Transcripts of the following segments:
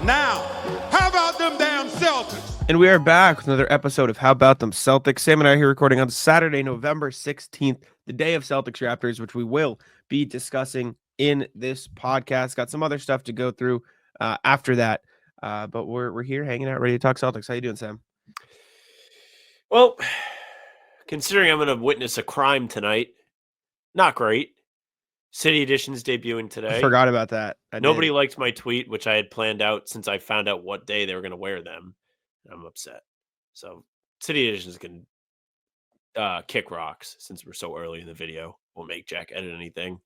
Now, how about them damn Celtics? And we are back with another episode of How About Them Celtics. Sam and I are here recording on Saturday, November 16th, the day of Celtics Raptors, which we will be discussing in this podcast. Got some other stuff to go through after that, but we're here hanging out, ready to talk Celtics. How you doing, Sam? Well, considering I'm going to witness a crime tonight, not great. City Edition's debuting today. I forgot about that. Nobody liked my tweet, which I had planned out since I found out what day they were going to wear them. I'm upset. So City Edition's going to kick rocks since we're so early in the video. We'll make Jack edit anything.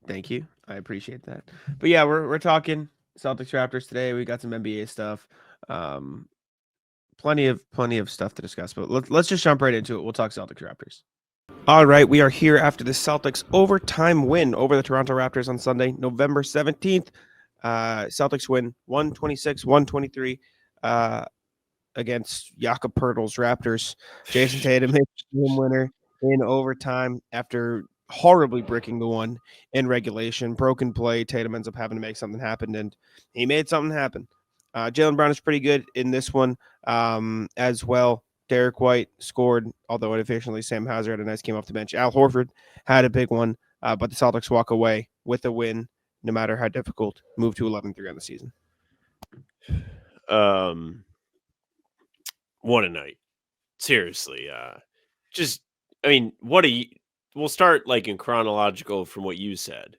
Thank you. I appreciate that. But yeah, we're talking Celtics Raptors today. We got some NBA stuff. Plenty of stuff to discuss, but let's just jump right into it. We'll talk Celtics Raptors. All right, we are here after the Celtics overtime win over the Toronto Raptors on Sunday, November 17th. Celtics win 126-123 against Jakob Poeltl's Raptors. Jayson Tatum hit the game winner in overtime after horribly bricking the one in regulation. Broken play. Tatum ends up having to make something happen, and he made something happen. Jaylen Brown is pretty good in this one as well. Derek White scored, although unofficially Sam Hauser had a nice game off the bench. Al Horford had a big one, but the Celtics walk away with a win, no matter how difficult. Move to 11-3 on the season. What a night. Seriously. We'll start like in chronological from what you said.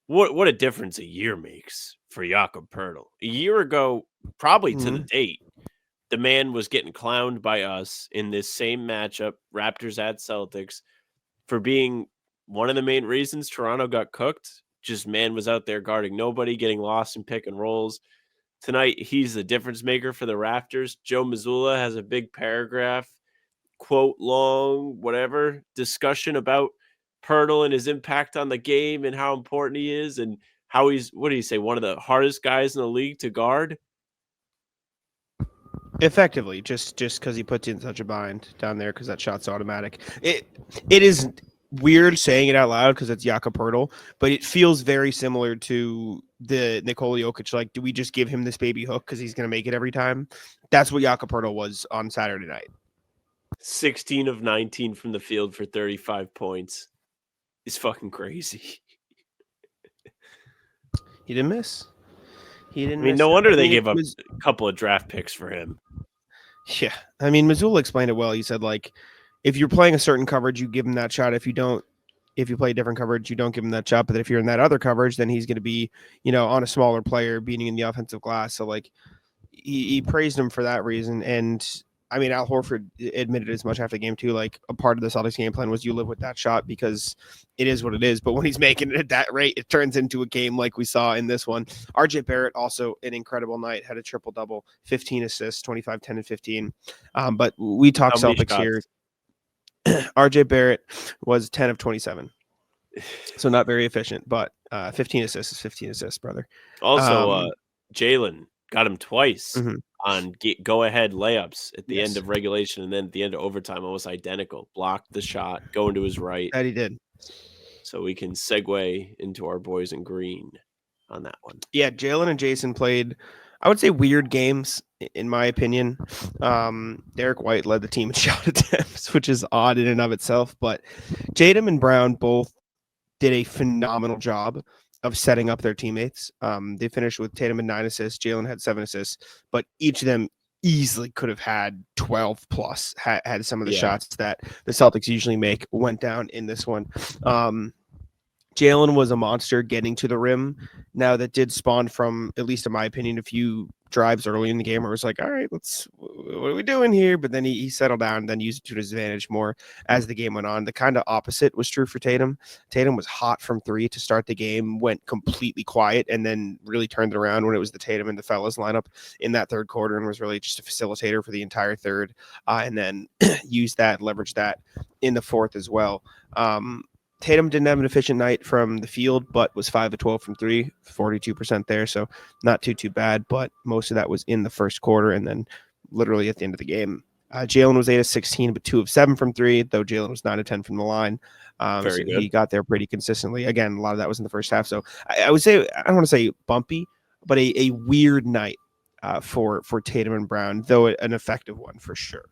What a difference a year makes for Jakob Poeltl. A year ago, probably to the date, the man was getting clowned by us in this same matchup, Raptors at Celtics, for being one of the main reasons Toronto got cooked. Just man was out there guarding nobody, getting lost in pick and rolls. Tonight, he's the difference maker for the Raptors. Joe Mazzulla has a big paragraph, quote long, whatever, discussion about Poeltl and his impact on the game and how important he is and how he's, what do you say, one of the hardest guys in the league to guard? Effectively, just because he puts you in such a bind down there because that shot's automatic. It is weird saying it out loud because it's Jakob Poeltl, but it feels very similar to the Nikola Jokic. Like, do we just give him this baby hook because he's going to make it every time? That's what Jakob Poeltl was on Saturday night. 16 of 19 from the field for 35 points. It's fucking crazy. He didn't miss. No wonder they gave up a couple of draft picks for him. Yeah. I mean, Mazzulla explained it well. He said, like, if you're playing a certain coverage, you give him that shot. If you play a different coverage, you don't give him that shot. But if you're in that other coverage, then he's going to be, on a smaller player beating in the offensive glass. So, like, he praised him for that reason. And, I mean, Al Horford admitted as much after the game, too. Like, a part of the Celtics game plan was you live with that shot because it is what it is. But when he's making it at that rate, it turns into a game like we saw in this one. RJ Barrett, also an incredible night, had a triple-double, 15 assists, 25, 10, and 15. But we talk Celtics here. RJ Barrett was 10 of 27. So not very efficient, but 15 assists is 15 assists, brother. Also, Jaylen got him twice on go-ahead layups at the end of regulation and then at the end of overtime, almost identical. Blocked the shot, going to his right. That he did. So we can segue into our boys in green on that one. Yeah, Jaylen and Jayson played, I would say, weird games, in my opinion. Derek White led the team in shot attempts, which is odd in and of itself. But Tatum and Brown both did a phenomenal job of setting up their teammates. They finished with Tatum and 9 assists. Jaylen had 7 assists, but each of them easily could have had 12 plus, had some of the shots that the Celtics usually make went down in this one. Jaylen was a monster getting to the rim. Now that did spawn from, at least in my opinion, a few drives early in the game where it was like, all right, what are we doing here? But then he settled down and then used it to his advantage more as the game went on. The kind of opposite was true for Tatum. Tatum was hot from 3 to start the game, went completely quiet, and then really turned it around when it was the Tatum and the fellas lineup in that third quarter and was really just a facilitator for the entire third, and then leveraged that in the fourth as well. Tatum didn't have an efficient night from the field, but was 5 of 12 from 3, 42% there. So not too bad, but most of that was in the first quarter and then literally at the end of the game. Jaylen was 8 of 16, but 2 of 7 from 3, though Jaylen was 9 of 10 from the line. So he got there pretty consistently. Again, a lot of that was in the first half. So I would say, I don't want to say bumpy, but a weird night for Tatum and Brown, though an effective one for sure.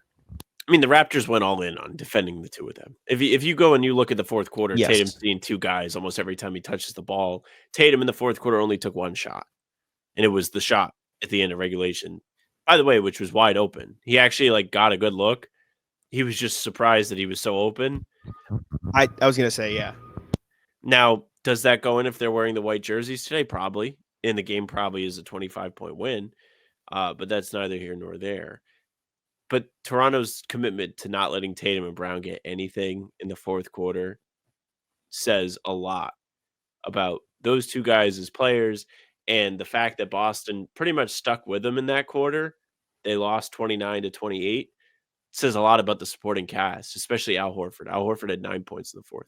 I mean, the Raptors went all in on defending the two of them. If you go and you look at the fourth quarter, Yes. Tatum's seeing two guys almost every time he touches the ball. Tatum in the fourth quarter only took one shot, and it was the shot at the end of regulation. By the way, which was wide open. He actually got a good look. He was just surprised that he was so open. I was gonna say, yeah. Now, does that go in if they're wearing the white jerseys today? Probably. And the game probably is a 25-point win. But that's neither here nor there. But Toronto's commitment to not letting Tatum and Brown get anything in the fourth quarter says a lot about those two guys as players, and the fact that Boston pretty much stuck with them in that quarter. They lost 29-28. Says a lot about the supporting cast, especially Al Horford. Al Horford had 9 points in the fourth.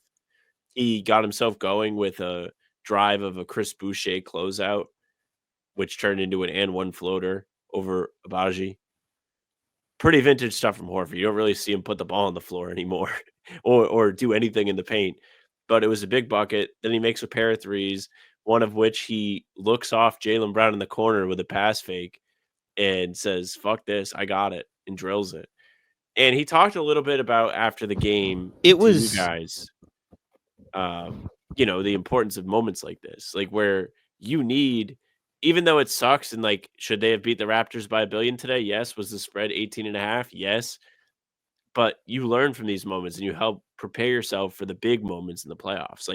He got himself going with a drive of a Chris Boucher closeout, which turned into an and one floater over Abaji. Pretty vintage stuff from Horford. You don't really see him put the ball on the floor anymore or do anything in the paint. But it was a big bucket. Then he makes a pair of threes, one of which he looks off Jaylen Brown in the corner with a pass fake and says, "Fuck this, I got it," and drills it. And he talked a little bit about after the game It was you guys, the importance of moments like this, where you need, even though it sucks and should they have beat the Raptors by 1 billion today? Yes. Was the spread 18.5? Yes. But you learn from these moments and you help prepare yourself for the big moments in the playoffs.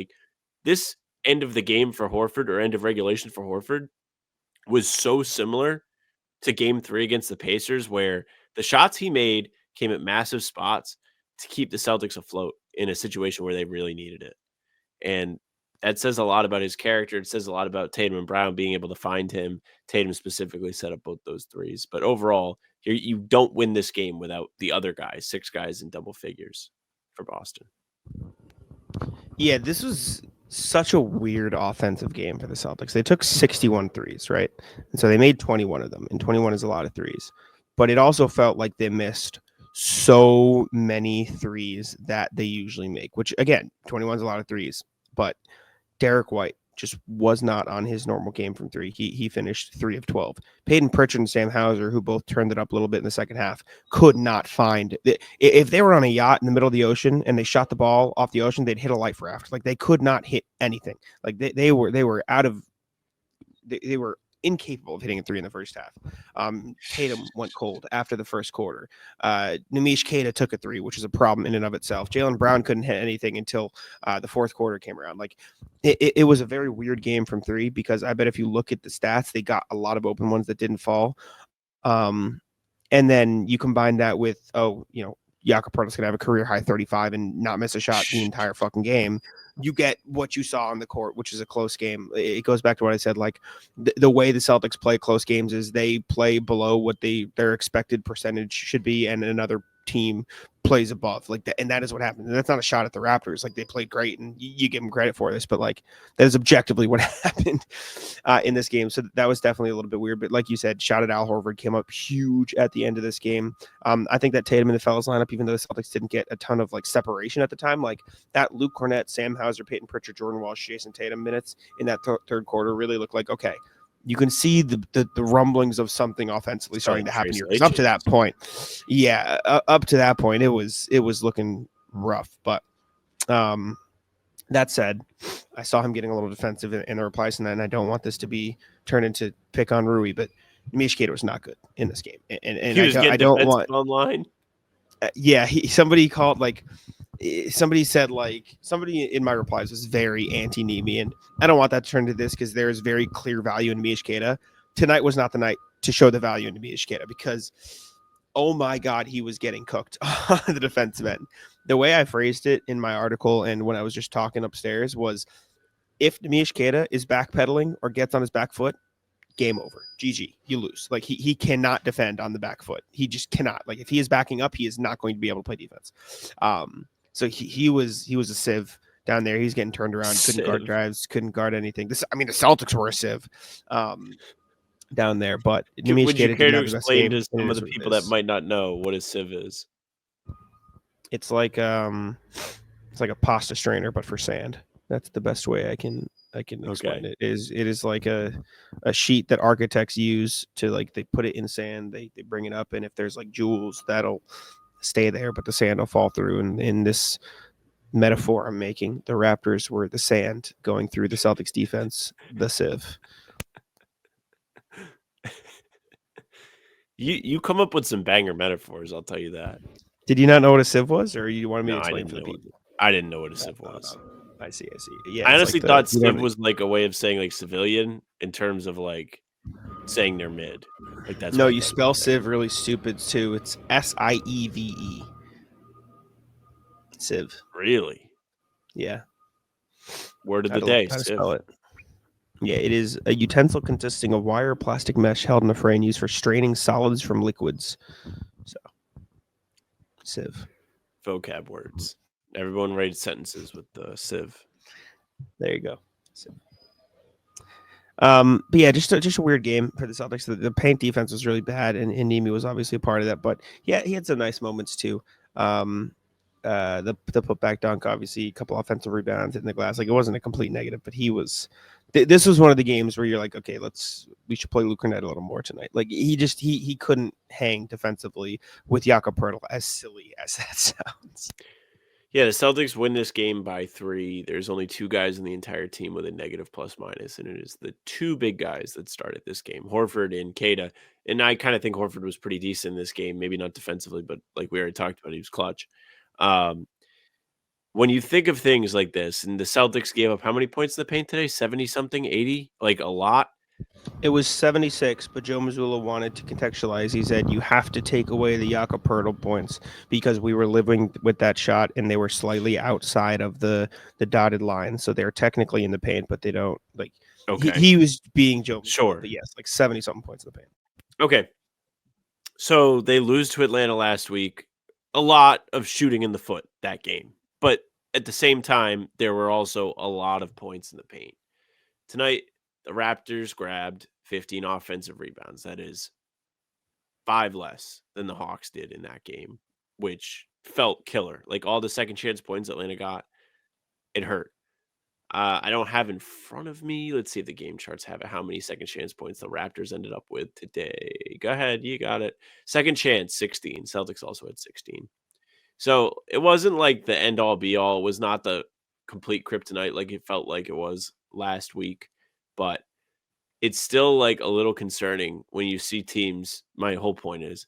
This end of the game for Horford or end of regulation for Horford was so similar to game 3 against the Pacers, where the shots he made came at massive spots to keep the Celtics afloat in a situation where they really needed it. And that says a lot about his character. It says a lot about Tatum and Brown being able to find him. Tatum specifically set up both those threes. But overall, you don't win this game without the other guys, 6 guys in double figures for Boston. Yeah, this was such a weird offensive game for the Celtics. They took 61 threes, right? And so they made 21 of them, and 21 is a lot of threes. But it also felt like they missed so many threes that they usually make, which, again, 21 is a lot of threes. But Derek White just was not on his normal game from 3. He finished 3 of 12. Peton Pritchard and Sam Hauser, who both turned it up a little bit in the second half, could not find – if they were on a yacht in the middle of the ocean and they shot the ball off the ocean, they'd hit a life raft. They could not hit anything. They were out of – they were incapable of hitting a 3 in the first half. Tatum went cold after the first quarter. Nimish Keita took a 3, which is a problem in and of itself. Jaylen Brown couldn't hit anything until the fourth quarter came around. It was a very weird game from 3, because I bet if you look at the stats, they got a lot of open ones that didn't fall. And then you combine that with, Jakob Poeltl's going to have a career high 35 and not miss a shot the entire fucking game. You get what you saw on the court, which is a close game. It goes back to what I said, the way the Celtics play close games is they play below what their expected percentage should be, and another team plays above and that is what happened. And that's not a shot at the Raptors. They played great, and you give them credit for this, but that is objectively what happened in this game. So that was definitely a little bit weird. But like you said, shout out Al Horford came up huge at the end of this game. I think that Tatum in the fellas lineup, even though the Celtics didn't get a ton of separation at the time, that Luke Cornett, Sam Hauser, Peton Pritchard, Jordan Walsh, Jayson Tatum minutes in that third quarter really looked like, okay, you can see the rumblings of something offensively starting to happen here. Because up to that point, it was looking rough. But that said, I saw him getting a little defensive in the replies, and I don't want this to be turned into pick on Rui, but Nimish Keita was not good in this game, and I don't want online. Somebody called somebody said somebody in my replies was very anti-Nemi, and I don't want that to turn to this, because there is very clear value in Nimish Keita. Tonight was not the night to show the value in Nimish Keita, because oh my God, he was getting cooked on the defensive end. The way I phrased it in my article and when I was just talking upstairs was, if Nimish Keita is backpedaling or gets on his back foot, game over. GG. You lose. He cannot defend on the back foot. He just cannot. If he is backing up, he is not going to be able to play defense. So he was a sieve down there. He's getting turned around. Couldn't guard drives. Couldn't guard anything. The Celtics were a sieve down there. But would you care to explain to some of the people that might not know what a sieve is? It's like a pasta strainer, but for sand. That's the best way I can I can explain it. It is like a sheet that architects use to like they put it in sand, they bring it up, and if there's like jewels, that'll stay there, but the sand will fall through. And in this metaphor I'm making, the Raptors were the sand going through the Celtics defense, the sieve. You come up with some banger metaphors, I'll tell you that. Did you not know what a sieve was, or you wanted me to No, explain for the people? I didn't know what a sieve was. I see. Yeah, I it's honestly like thought sieve was like a way of saying like civilian in terms of like saying they're mid. Like that's no, what I you thought spell sieve really stupid too. It's SIEVE. Sieve. Really? Yeah. Word of the day, how to sieve. spell it. Yeah, it is a utensil consisting of wire or plastic mesh held in a frame used for straining solids from liquids. So, sieve. Vocab words. Everyone writes sentences with the sieve. There you go. Sieve. But yeah, just a weird game for the Celtics. The paint defense was really bad, and Nemi was obviously a part of that. But yeah, he had some nice moments too. The putback dunk, obviously, a couple offensive rebounds in the glass. Like it wasn't a complete negative, but he was. This was one of the games where you're like, okay, we should play Luke Cornett a little more tonight. Like he couldn't hang defensively with Jakob Poeltl, as silly as that sounds. Yeah, the Celtics win this game by 3. There's only 2 guys in the entire team with a negative plus minus, and it is the 2 big guys that started this game, Horford and Keita. And I kind of think Horford was pretty decent in this game, maybe not defensively, but like we already talked about, he was clutch. When you think of things like this, and the Celtics gave up how many points in the paint today? 70-something, 80? Like a lot? It was 76, but Joe Mazzulla wanted to contextualize. He said, you have to take away the Jakob Poeltl points because we were living with that shot and they were slightly outside of the dotted line. So they're technically in the paint, but they don't like. Okay. He was being Joe Mazzulla, sure. But yes, like 70-something points in the paint. Okay. So they lose to Atlanta last week. A lot of shooting in the foot that game. But at the same time, there were also a lot of points in the paint. Tonight, the Raptors grabbed 15 offensive rebounds. That is 5 less than the Hawks did in that game, which felt killer. Like all the second chance points Atlanta got, it hurt. I don't have in front of me. Let's see if the game charts have it. How many second chance points the Raptors ended up with today? Go ahead. You got it. Second chance, 16. Celtics also had 16. So it wasn't like the end all be all. It was not the complete kryptonite like it felt like it was last week. But it's still like a little concerning when you see teams. My whole point is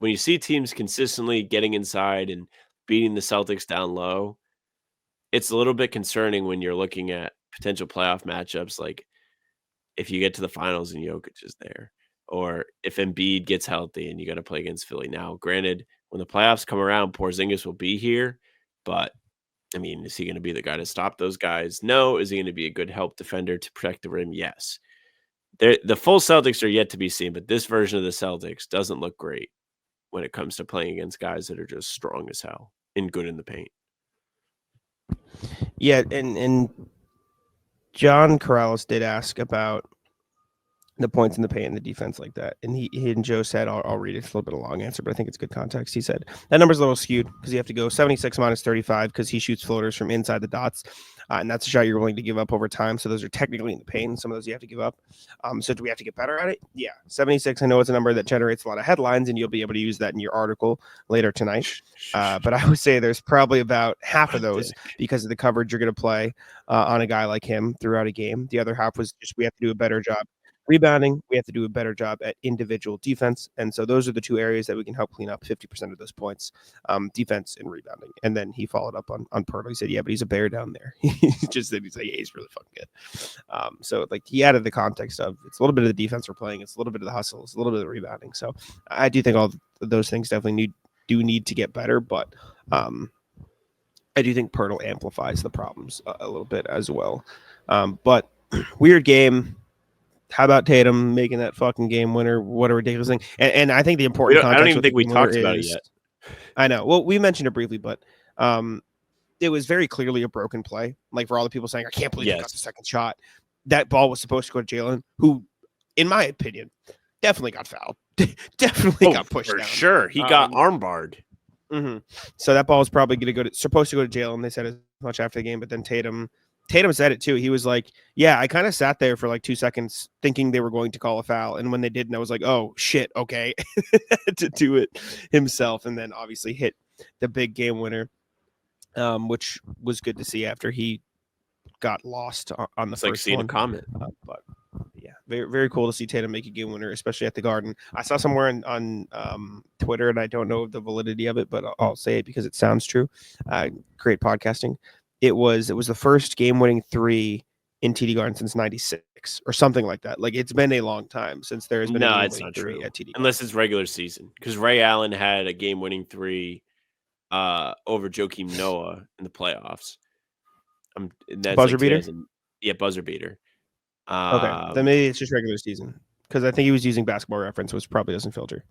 when you see teams consistently getting inside and beating the Celtics down low, it's a little bit concerning when you're looking at potential playoff matchups. Like if you get to the finals and Jokic is there, or if Embiid gets healthy and you got to play against Philly. Now, granted, when the playoffs come around, Porzingis will be here, but I mean, is he going to be the guy to stop those guys? No. Is he going to be a good help defender to protect the rim? Yes. The full Celtics are yet to be seen, but this version of the Celtics doesn't look great when it comes to playing against guys that are just strong as hell and good in the paint. Yeah, and John Corrales did ask about the points in the paint and the defense like that. And he and Joe said, I'll read it. It's a little bit of a long answer, but I think it's good context. He said that number's a little skewed because you have to go 76 minus 35 because he shoots floaters from inside the dots. And that's a shot you're willing to give up over time. So those are technically in the paint. Some of those you have to give up. So do we have to get better at it? Yeah. 76. I know it's a number that generates a lot of headlines and you'll be able to use that in your article later tonight. But I would say there's probably about half of those because of the coverage you're going to play on a guy like him throughout a game. The other half was just we have to do a better job rebounding. We have to do a better job at individual defense. And so those are the 2 areas that we can help clean up 50% of those points, defense and rebounding. And then he followed up on Poeltl. He said, yeah, but he's a bear down there. He just said, he's like, yeah, he's really fucking good. So like he added the context of it's a little bit of the defense we're playing. It's a little bit of the hustle. It's a little bit of the rebounding. So I do think all of those things definitely need to get better. But I do think Poeltl amplifies the problems a little bit as well. But weird game. How about Tatum making that fucking game winner? What a ridiculous thing. And I think the important context. I don't even think we talked about it yet. I know. Well, we mentioned it briefly, but it was very clearly a broken play. Like for all the people saying, I can't believe he got the second shot. That ball was supposed to go to Jaylen, who, in my opinion, definitely got fouled. Definitely got pushed for down. Sure. He got armbarred. Mm-hmm. So that ball was probably supposed to go to Jaylen. They said as much after the game, but then Tatum Tatum said it too. He was like, yeah, I kind of sat there for like 2 seconds thinking they were going to call a foul. And when they didn't, I was like, oh, shit, okay, to do it himself. And then obviously hit the big game winner, which was good to see after he got lost on the It's like first seeing one. a comment. But yeah, very, very cool to see Tatum make a game winner, especially at the Garden. I saw somewhere on Twitter, and I don't know the validity of it, but I'll say it because it sounds true. Great podcasting. It was the first game-winning three in TD Garden since '96 or something like that. Like, it's been a long time since there has been a No, it's game-winning not three true. at TD Garden. Unless it's regular season. Because Ray Allen had a game-winning three over Joakim Noah in the playoffs. That's Buzzer like beater? Yeah, buzzer beater. Okay, then maybe it's just regular season because I think he was using Basketball Reference, which probably doesn't filter.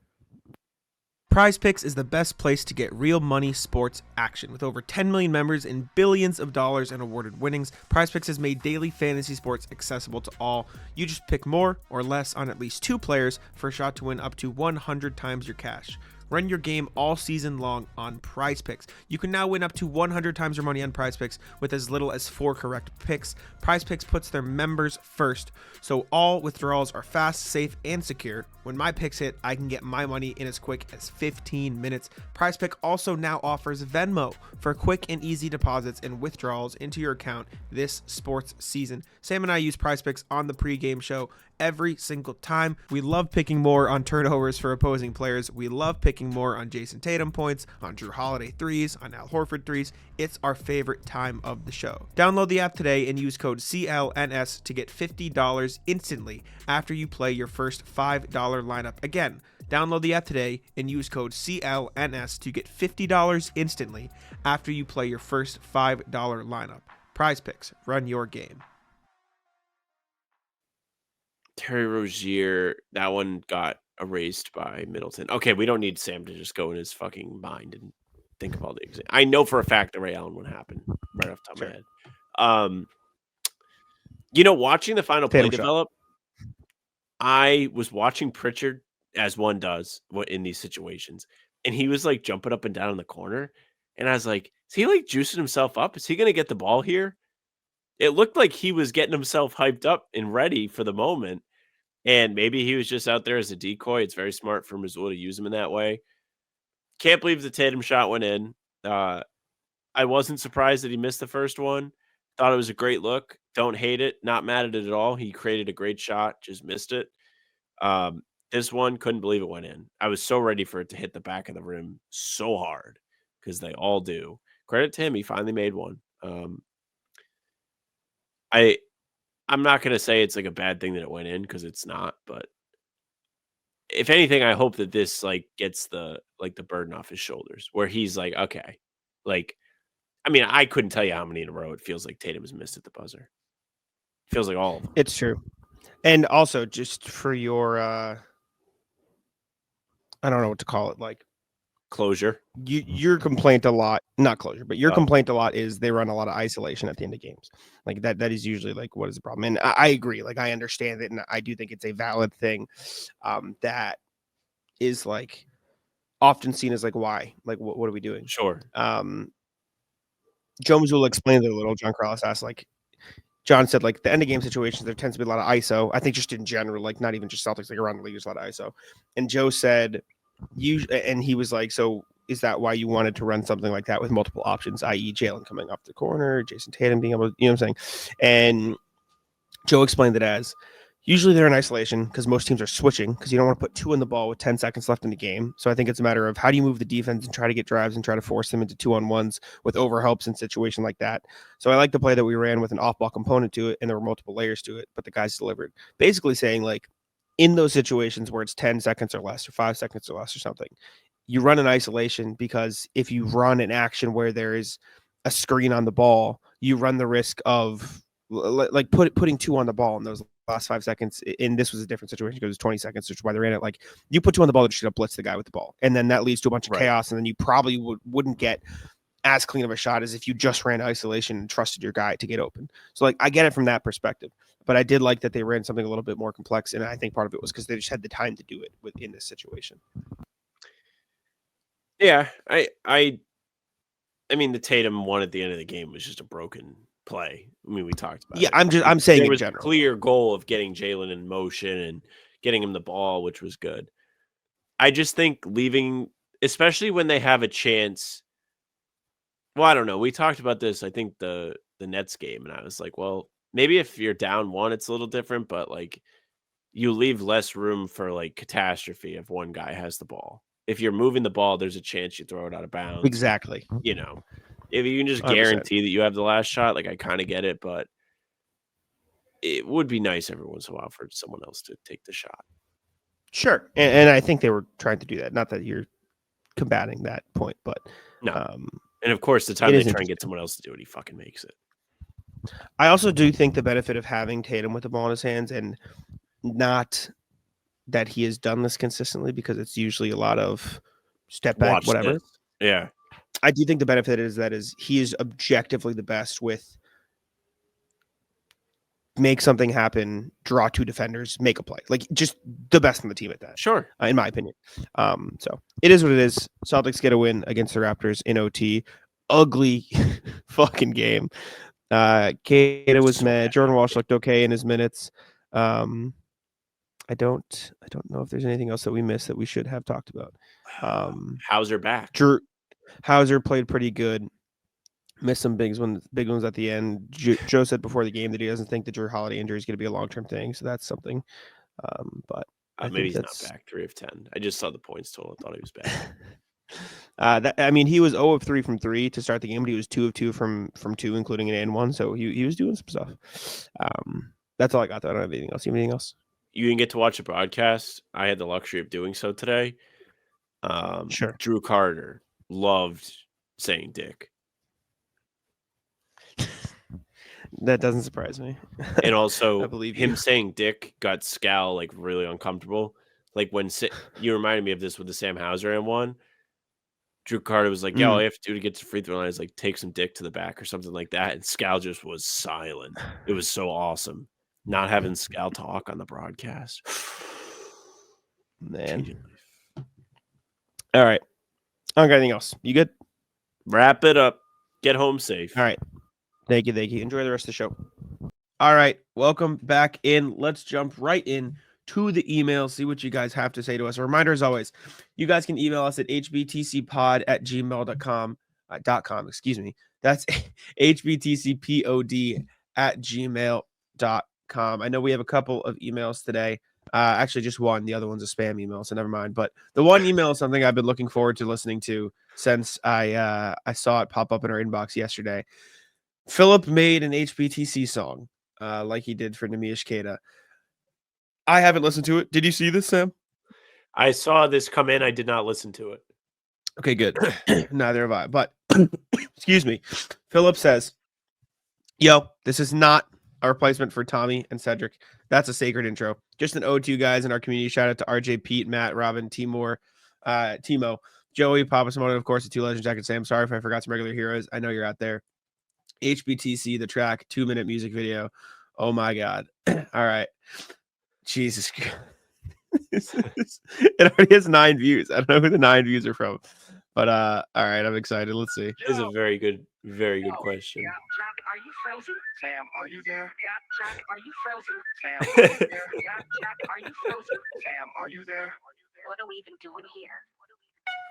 Prize Picks is the best place to get real money sports action. With over 10 million members and billions of dollars in awarded winnings, Prize Picks has made daily fantasy sports accessible to all. You just pick more or less on at least 2 players for a shot to win up to 100 times your cash. Run your game all season long on Prize Picks. You can now win up to 100 times your money on Prize Picks with as little as 4 correct picks. Prize Picks puts their members first, so all withdrawals are fast, safe, and secure. When my picks hit, I can get my money in as quick as 15 minutes. Prize Pick also now offers Venmo for quick and easy deposits and withdrawals into your account this sports season. Sam and I use Prize Picks on the pregame show every single time. We love picking more on turnovers for opposing players. We love picking more on Jayson Tatum points, on Drew Holiday threes, on Al Horford threes. It's our favorite time of the show. Download the app today and use code CLNS to get $50 instantly after you play your first $5 lineup. Again, download the app today and use code CLNS to get $50 instantly after you play your first $5 lineup. Prize Picks, run your game. Terry Rozier, that one got erased by Middleton. Okay, we don't need Sam to just go in his fucking mind and think of all the examples. I know for a fact that Ray Allen would happen right off the top of my head. Watching the final play develop, I was watching Pritchard as one does in these situations, and he was like jumping up and down in the corner, and I was like, is he like juicing himself up? Is he going to get the ball here? It looked like he was getting himself hyped up and ready for the moment. And maybe he was just out there as a decoy. It's very smart for Missoula to use him in that way. Can't believe the Tatum shot went in. I wasn't surprised that he missed the first one. Thought it was a great look. Don't hate it. Not mad at it at all. He created a great shot. Just missed it. This one, couldn't believe it went in. I was so ready for it to hit the back of the rim so hard because they all do. Credit to him. He finally made one. I'm not going to say it's like a bad thing that it went in because it's not, but if anything, I hope that this like gets the burden off his shoulders where he's like, okay, like, I mean, I couldn't tell you how many in a row it feels like Tatum has missed at the buzzer. Feels like all of them. It's true. And also just for your, I don't know what to call it. Like, closure. Your complaint a lot, not closure, but your complaint a lot is they run a lot of isolation at the end of games. Like that is usually like, what is the problem? And I agree. Like, I understand it. And I do think it's a valid thing that is like often seen as like, why? Like, what are we doing? Sure. Joe Mazzulla explained it a little. John Corrales asked, like, John said, like, the end of game situations, there tends to be a lot of ISO. I think just in general, like, not even just Celtics, like around the league, there's a lot of ISO. And Joe said, and he was like, so is that why you wanted to run something like that with multiple options, i.e. Jaylen coming off the corner, Jayson Tatum being able to, you know what I'm saying? And Joe explained it as, usually they're in isolation because most teams are switching because you don't want to put 2 in the ball with 10 seconds left in the game. So I think it's a matter of how do you move the defense and try to get drives and try to force them into 2-on-1s with overhelps in situation like that. So I like the play that we ran with an off-ball component to it, and there were multiple layers to it, but the guys delivered. Basically saying, like, in those situations where it's 10 seconds or less or 5 seconds or less or something, you run an isolation because if you run an action where there is a screen on the ball, you run the risk of like putting 2 on the ball in those last 5 seconds. And this was a different situation because it was 20 seconds, which is why they ran it. Like, you put 2 on the ball, they're just going to blitz the guy with the ball. And then that leads to a bunch of chaos. And then you probably wouldn't get as clean of a shot as if you just ran isolation and trusted your guy to get open. So, like, I get it from that perspective. But I did like that they ran something a little bit more complex. And I think part of it was because they just had the time to do it in this situation. Yeah, I mean, the Tatum one at the end of the game was just a broken play. I mean, we talked about Yeah, it. I'm saying there in was general. a clear goal of getting Jaylen in motion and getting him the ball, which was good. I just think leaving, especially when they have a chance. Well, I don't know. We talked about this, I think the Nets game, and I was like, well, maybe if you're down one, it's a little different, but like you leave less room for like catastrophe if one guy has the ball. If you're moving the ball, there's a chance you throw it out of bounds. Exactly. You know, if you can just 100%. guarantee that you have the last shot, like I kind of get it, but it would be nice every once in a while for someone else to take the shot. Sure. And I think they were trying to do that. Not that you're combating that point, but no. And of course, the time they try and get someone else to do it, he fucking makes it. I also do think the benefit of having Tatum with the ball in his hands, and not that he has done this consistently, because it's usually a lot of step back, Watch whatever. this. Yeah. I do think the benefit is he is objectively the best with make something happen, draw two defenders, make a play. Like just the best on the team at that. Sure. In my opinion. So it is what it is. Celtics get a win against the Raptors in OT. Ugly fucking game. Kata was mad. Jordan Walsh looked okay in his minutes. I don't know if there's anything else that we missed that we should have talked about. Hauser back. Hauser played pretty good. Missed some big ones at the end. Joe said before the game that he doesn't think the Drew Holiday injury is going to be a long-term thing, so that's something. But maybe he's not back. 3 of 10. I just saw the points total. I thought he was back. He was 0 of 3 from 3 to start the game, but he was 2 of 2 from 2, including an and 1. So he was doing some stuff. That's all I got. Though. I don't have anything else. You have anything else? You didn't get to watch the broadcast. I had the luxury of doing so today. Sure. Drew Carter loved saying dick. That doesn't surprise me. And also, I believe him you. saying dick got Scal like really uncomfortable. Like when you reminded me of this with the Sam Hauser and one. Drew Carter was like, "Yo, all you have to do to get to free throw line is like take some dick to the back or something like that." And Scal just was silent. It was so awesome not having Scal talk on the broadcast. Man. All right. I don't got anything else. You good? Wrap it up. Get home safe. All right. Thank you. Enjoy the rest of the show. All right. Welcome back in. Let's jump right in to the email, see what you guys have to say to us. A reminder, as always, you guys can email us at hbtcpod@gmail.com. Excuse me. That's hbtcpod@gmail.com. I know we have a couple of emails today. Actually, just one. The other one's a spam email, so never mind. But the one email is something I've been looking forward to listening to since I saw it pop up in our inbox yesterday. Philip made an HBTC song like he did for Nemish Queta. I haven't listened to it. Did you see this, Sam? I saw this come in. I did not listen to it. Okay, good. Neither have I. But, excuse me. Philip says, yo, this is not a replacement for Tommy and Cedric. That's a sacred intro. Just an ode to you guys in our community. Shout out to RJ, Pete, Matt, Robin, Timo, Joey, Papa Simone, and of course, the two legends, Jack and Sam. Sorry if I forgot some regular heroes. I know you're out there. HBTC, the track, 2-minute music video. Oh my God. All right. Jesus. It already has 9 views. I don't know who the 9 views are from. But all right, I'm excited. Let's see. This is a very good question. Yeah, Jack, are you frozen? Sam, are you there? Yeah, Jack, are you frozen? Sam, are you there? Yeah, Jack, are you frozen? Sam, are you there? What are we even doing here?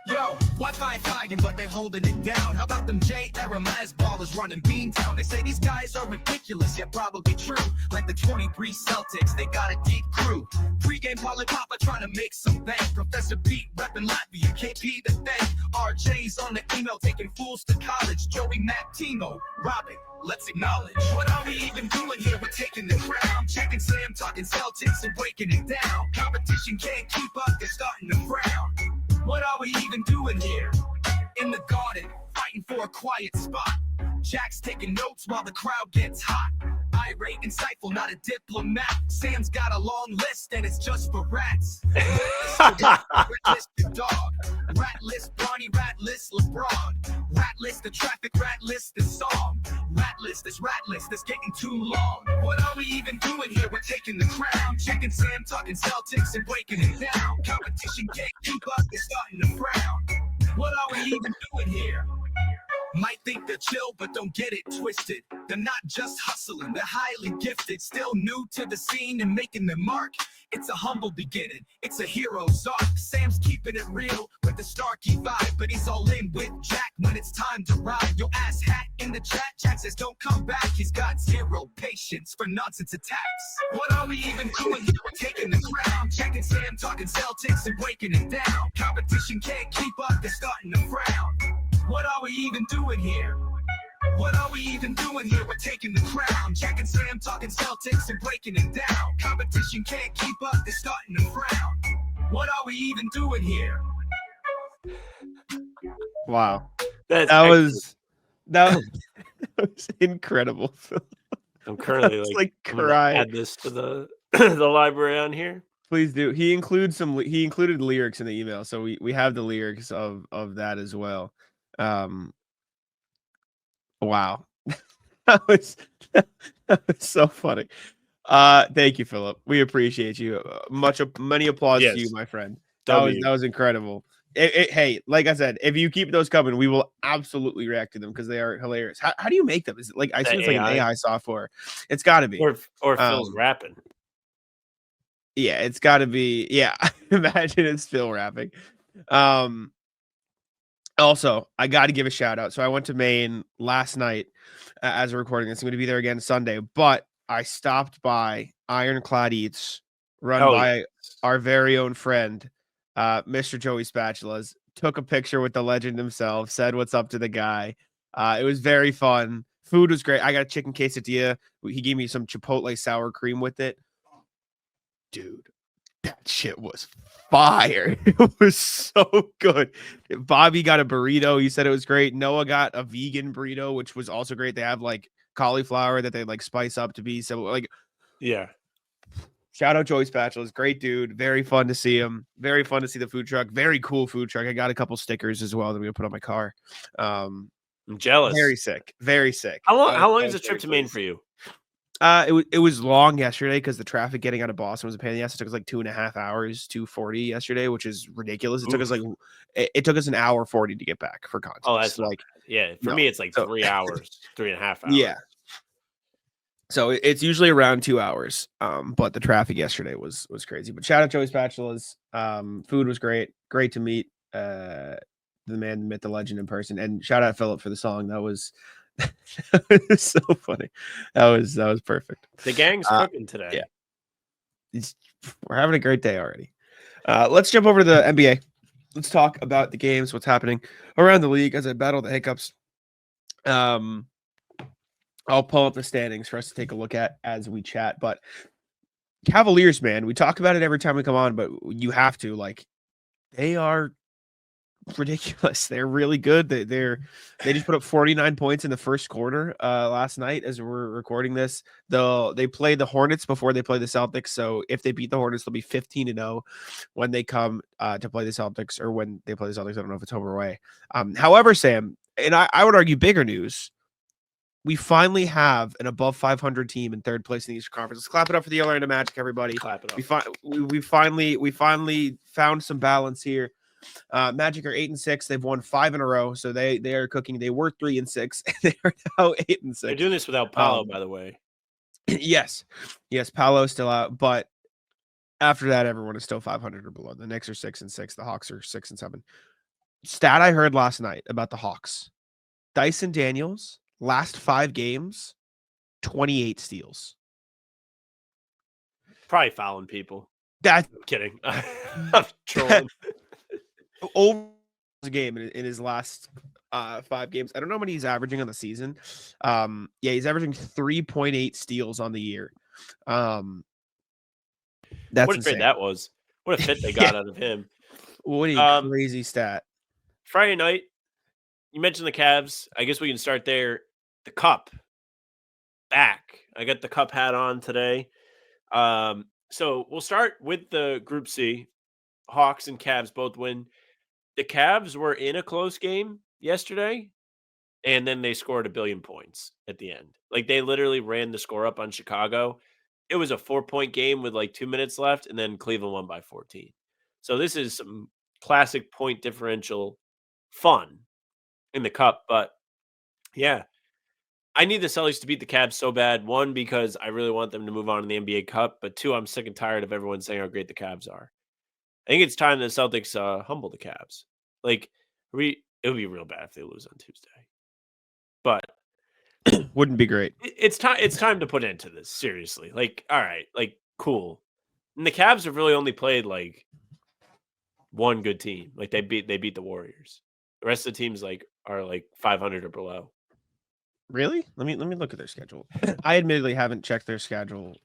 Yo, Wi-Fi fighting, but they holding it down. How about them J-era Maz ballers running Beantown? They say these guys are ridiculous, yet probably true. Like the 23 Celtics, they got a deep crew. Pre-game Papa trying to make some bank. Professor Pete repping Latvia, KP the thing. RJ's on the email taking fools to college. Joey, Matt, Timo, Robin. Let's acknowledge. What are we even doing here? We're taking the crown. Jack and Sam talking Celtics and breaking it down. Competition can't keep up, they're starting to frown. What are we even doing here? In the garden, fighting for a quiet spot. Jack's taking notes while the crowd gets hot. Irate, insightful, not a diplomat. Sam's got a long list and it's just for rats. Rat list the dog. Rat list Barney, rat list LeBron. Rat list the traffic, rat list the song. Rat list that's getting too long. What are we even doing here? We're taking the crown. Jack and Sam talking Celtics and breaking it down. Competition can't keep up, they're starting to frown. What are we even doing here? Might think they're chill, but don't get it twisted. They're not just hustling, they're highly gifted. Still new to the scene and making their mark. It's a humble beginning, it's a hero's arc. Sam's keeping it real with the Starkey vibe, but he's all in with Jack when it's time to ride. Your ass hat in the chat, Jack says don't come back. He's got zero patience for nonsense attacks. What are we even doing here? We're taking the crown. Jack and Sam talking Celtics and breaking it down. Competition can't keep up, they're starting to frown. What are we even doing here? What are we even doing here? We're taking the crown. Jack and Sam talking Celtics and breaking it down. Competition can't keep up, they're starting to frown. What are we even doing here? Wow. That was incredible. I'm currently was, I'm gonna crying. add this to the the library on here. Please do. He included lyrics in the email, so we have the lyrics of that as well. Wow. that was so funny. Thank you, Philip. We appreciate you. Many applause to you, Yes. my friend. W. That was incredible. Hey, like I said, if you keep those coming, we will absolutely react to them because they are hilarious. How do you make them? Is it like I assume it's like an AI software? It's got to be. Or Phil's rapping. Yeah, it's got to be. Yeah, imagine it's Phil rapping. Also, I got to give a shout out. So I went to Maine last night as we're recording this. I'm going to be there again Sunday, but I stopped by Ironclad Eats, run by our very own friend, Mr. Joey Spatulas. Took a picture with the legend himself, said what's up to the guy. It was very fun. Food was great. I got a chicken quesadilla. He gave me some Chipotle sour cream with it. Dude, that shit was fire. It was so good. Bobby got a burrito. He said it was great. Noah got a vegan burrito, which was also great. They have like cauliflower that they like spice up to be so like, yeah. Shout out Joey Spatulas. Great dude. Very fun to see him. Very fun to see the food truck. Very cool food truck. I got a couple stickers as well that I'm gonna put on my car. I'm jealous. Very sick. Very sick. How long is the trip to Maine for you? It was long yesterday because the traffic getting out of Boston was a pain in the ass. It took us like 2.5 hours, 2:40 yesterday, which is ridiculous. It took us it took us an hour 40 to get back for context. Oh, that's like for me it's like 3 hours, 3.5 hours. Yeah. So it's usually around 2 hours. But the traffic yesterday was crazy. But shout out Joey Spatulas. Food was great. Great to meet the man, the myth, the legend in person. And shout out Philip for the song. That was so funny. That was perfect. The gang's cooking today. Yeah. We're having a great day already. Let's jump over to the NBA. Let's talk about the games, what's happening around the league as I battle the hiccups. I'll pull up the standings for us to take a look at as we chat. But Cavaliers, man, we talk about it every time we come on, but you have to, like, they are ridiculous. They're really good. They just put up 49 points in the first quarter last night as we're recording this. They play the Hornets before they play the Celtics. So if they beat the Hornets, they'll be 15-0 when they come to play the Celtics, or when they play the Celtics. I don't know if it's home or away. However, Sam, and I would argue bigger news, we finally have an above 500 team in third place in the Eastern Conference. Let's clap it up for the Orlando Magic, everybody. Clap it up. We finally found some balance here. Magic are 8-6. They've won 5 in a row, so they are cooking. They were 3-6. They are now 8-6. They're doing this without Paolo, by the way. Yes, Paolo's still out, but after that, everyone is still 500 or below. The Knicks are 6-6. The Hawks are 6-7. Stat I heard last night about the Hawks: Dyson Daniels, last 5 games, 28 steals. Probably fouling people. I'm kidding. I'm trolling. Over a game in his last 5 games. I don't know how many he's averaging on the season. He's averaging 3.8 steals on the year. That's what a insane. trade that was. What a fit they got out of him. What a crazy stat. Friday night, you mentioned the Cavs. I guess we can start there. The Cup back. I got the Cup hat on today. So we'll start with the Group C. Hawks and Cavs both win. The Cavs were in a close game yesterday, and then they scored 1 billion points at the end. Like, they literally ran the score up on Chicago. It was a 4-point game with like 2 minutes left, and then Cleveland won by 14. So this is some classic point differential fun in the Cup. But Yeah. I need the Celtics to beat the Cavs so bad. One, because I really want them to move on in the NBA Cup. But two, I'm sick and tired of everyone saying how great the Cavs are. I think it's time the Celtics humble the Cavs. Like, it would be real bad if they lose on Tuesday. But Wouldn't be great. it's time. It's time to put into this seriously. Like, all right, like cool. And the Cavs have really only played like one good team. Like they beat the Warriors. The rest of the teams are like 500 or below. Really? Let me look at their schedule. I admittedly haven't checked their schedule.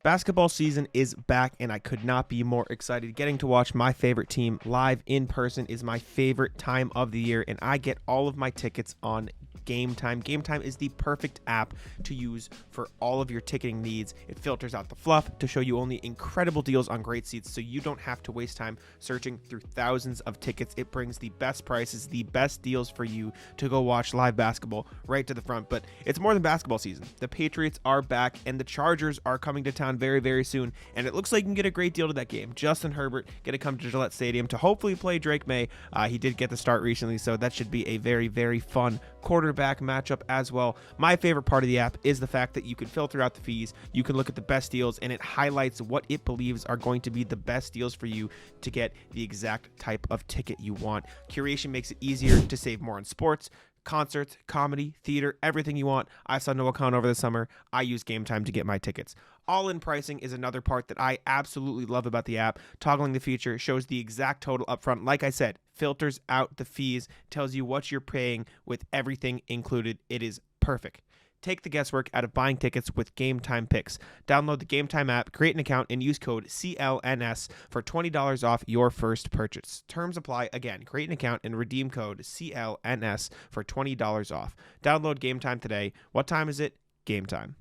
Basketball season is back, and I could not be more excited. Getting to watch my favorite team live in person is my favorite time of the year, and I get all of my tickets on Game Time. Game Time is the perfect app to use for all of your ticketing needs. It filters out the fluff to show you only incredible deals on great seats, so you don't have to waste time searching through thousands of tickets. It brings the best prices, the best deals for you to go watch live basketball right to the front. But it's more than basketball season. The Patriots are back, and the Chargers are coming to town very, very soon, and it looks like you can get a great deal to that game. Justin Herbert going to come to Gillette Stadium to hopefully play Drake May. He did get the start recently, so that should be a very, very fun quarterback matchup as well. My favorite part of the app is the fact that you can filter out the fees, you can look at the best deals, and it highlights what it believes are going to be the best deals for you to get the exact type of ticket you want. Curation makes it easier to save more on sports, concerts, comedy, theater, everything you want. I saw no account over the summer. I use Game Time to get my tickets. All-in pricing is another part that I absolutely love about the app. Toggling the feature shows the exact total upfront. Like I said, filters out the fees, tells you what you're paying with everything included. It is perfect. Take the guesswork out of buying tickets with Game Time Picks. Download the Game Time app, create an account, and use code CLNS for $20 off your first purchase. Terms apply. Again, create an account and redeem code CLNS for $20 off. Download Game Time today. What time is it? Game Time.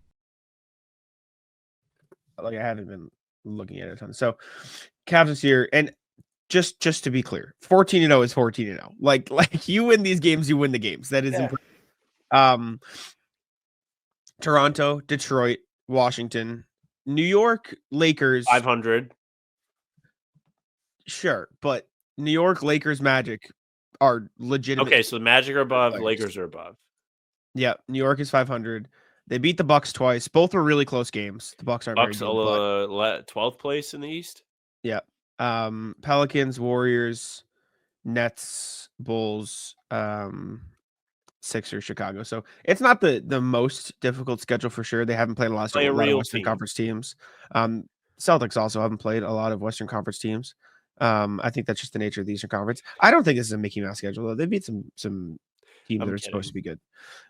Like I haven't been looking at it a ton. So Cavs this year, and just to be clear, 14-0 is 14-0. Like you win these games, you win the games. That is impressive. Toronto, Detroit, Washington, New York, Lakers. 500. Sure, but New York, Lakers, Magic are legitimate. Okay, so the Magic are above, players. Lakers are above. Yeah, New York is 500. They beat the Bucks twice. Both were really close games. The Bucks aren't Bucks very good. 12th place in the East. Yeah. Pelicans, Warriors, Nets, Bulls, Sixers, Chicago. So it's not the most difficult schedule for sure. They haven't played a lot of Western team. Conference teams. Celtics also haven't played a lot of Western Conference teams. I think that's just the nature of the Eastern Conference. I don't think this is a Mickey Mouse schedule though. They beat some teams that are supposed to be good.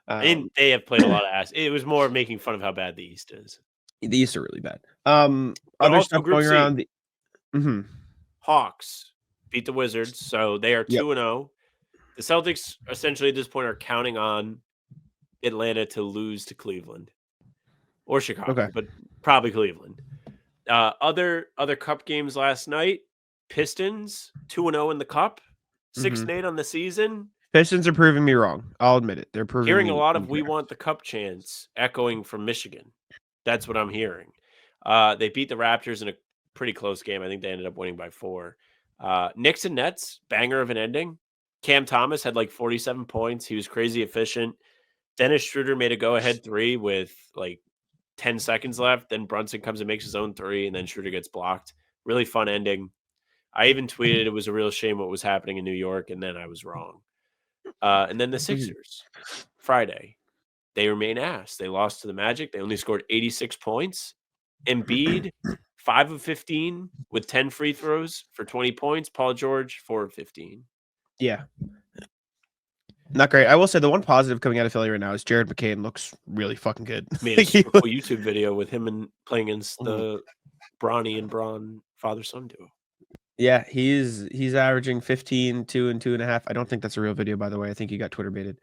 And they have played a lot of ass. It was more making fun of how bad the East is. The East are really bad. Other stuff going around. Hawks beat the Wizards, so they are 2-0. The Celtics essentially at this point are counting on Atlanta to lose to Cleveland or Chicago, but probably Cleveland. Other cup games last night: Pistons 2-0 in the cup, 6-8 on the season. Pistons are proving me wrong. I'll admit it. They're proving. Hearing a lot of "We want the cup" chants echoing from Michigan. That's what I'm hearing. They beat the Raptors in a pretty close game. I think they ended up winning by 4. Knicks and Nets, banger of an ending. Cam Thomas had like 47 points. He was crazy efficient. Dennis Schroeder made a go-ahead 3 with like 10 seconds left. Then Brunson comes and makes his own 3, and then Schroeder gets blocked. Really fun ending. I even tweeted it was a real shame what was happening in New York, and then I was wrong. And then the Sixers, Friday, they remain ass. They lost to the Magic. They only scored 86 points. Embiid, 5 of 15 with 10 free throws for 20 points. Paul George, 4 of 15. Yeah. Not great. I will say the one positive coming out of Philly right now is Jared McCain looks really fucking good. Made a super cool YouTube video with him and playing against the Bronny and Braun father-son duo. Yeah, he's averaging 15, 2 and 2.5. I don't think that's a real video, by the way. I think he got Twitter baited.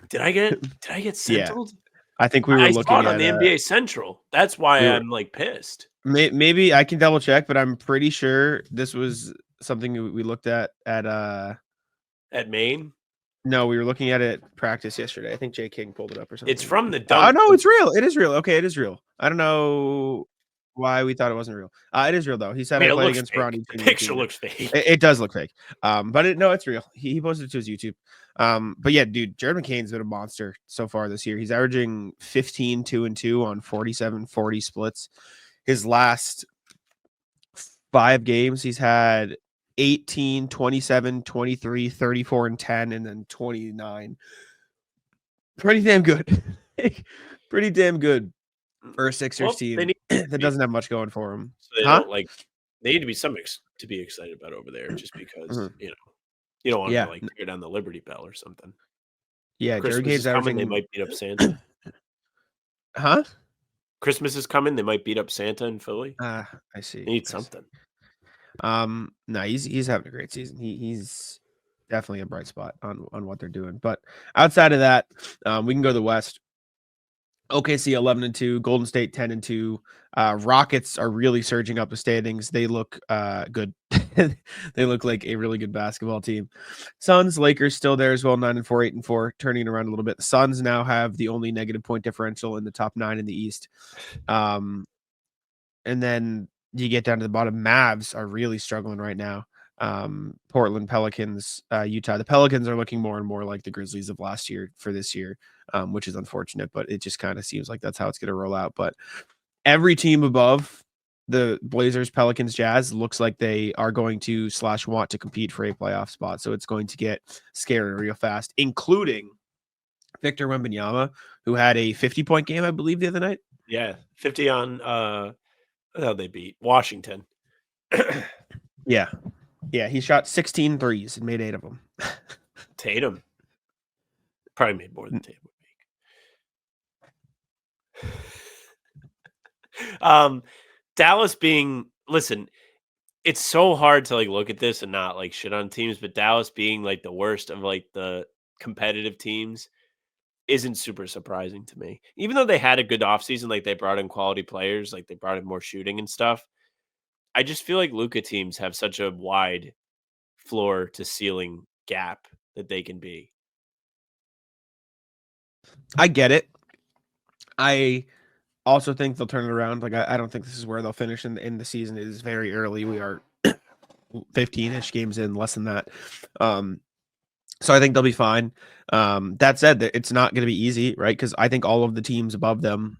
Did I get centraled? Yeah. I think we were looking at on the NBA Central. That's why I'm like pissed. Maybe I can double check, but I'm pretty sure this was something we looked at Maine. No, we were looking at it practice yesterday. I think Jay King pulled it up or something. It's from the dunk. Oh no, it's real. It is real. Okay, it is real. I don't know why we thought it wasn't real. It is real though. He said I mean, I it played looks against fake. Bronny. The picture looks fake. It does look fake. But it's real. He posted it to his YouTube. But yeah, dude, Jared McCain's been a monster so far this year. He's averaging 15, 2-2 on 47-40 splits. His last 5 games, he's had 18, 27, 23, 34, and 10, and then 29. Pretty damn good. Pretty damn good for a Sixers team that doesn't have much going for him. So they don't they need to be something to be excited about over there just because, you don't want to tear down the Liberty Bell or something. Yeah, Christmas is coming, they might beat up Santa. Huh? Christmas is coming, they might beat up Santa in Philly. I see. They need something. No, he's having a great season. He's definitely a bright spot on what they're doing. But outside of that, we can go to the West. OKC 11-2, Golden State 10-2. Rockets are really surging up the standings. They look good. They look like a really good basketball team. Suns, Lakers still there as well, 9-4, 8-4, turning it around a little bit. The Suns now have the only negative point differential in the top 9 in the East. And then you get down to the bottom. Mavs are really struggling right now. Portland, Pelicans, Utah. The Pelicans are looking more and more like the Grizzlies of last year for this year, which is unfortunate, but it just kind of seems like that's how it's going to roll out. But every team above the Blazers, Pelicans, Jazz looks like they are going to / want to compete for a playoff spot. So it's going to get scary real fast, including Victor Wembanyama, who had a 50-point game, I believe, the other night. Yeah, 50 on how they beat Washington. Yeah, he shot 16 threes and made 8 of them. Tatum probably made more than Tatum would make. Dallas listen, it's so hard to look at this and not shit on teams, but Dallas being the worst of the competitive teams isn't super surprising to me. Even though they had a good offseason, they brought in quality players, they brought in more shooting and stuff. I just feel like Luka teams have such a wide floor to ceiling gap that they can be. I get it. I also think they'll turn it around. I don't think this is where they'll finish in the season. It is very early. We are 15-ish games in, less than that. So I think they'll be fine. That said, it's not going to be easy, right? Because I think all of the teams above them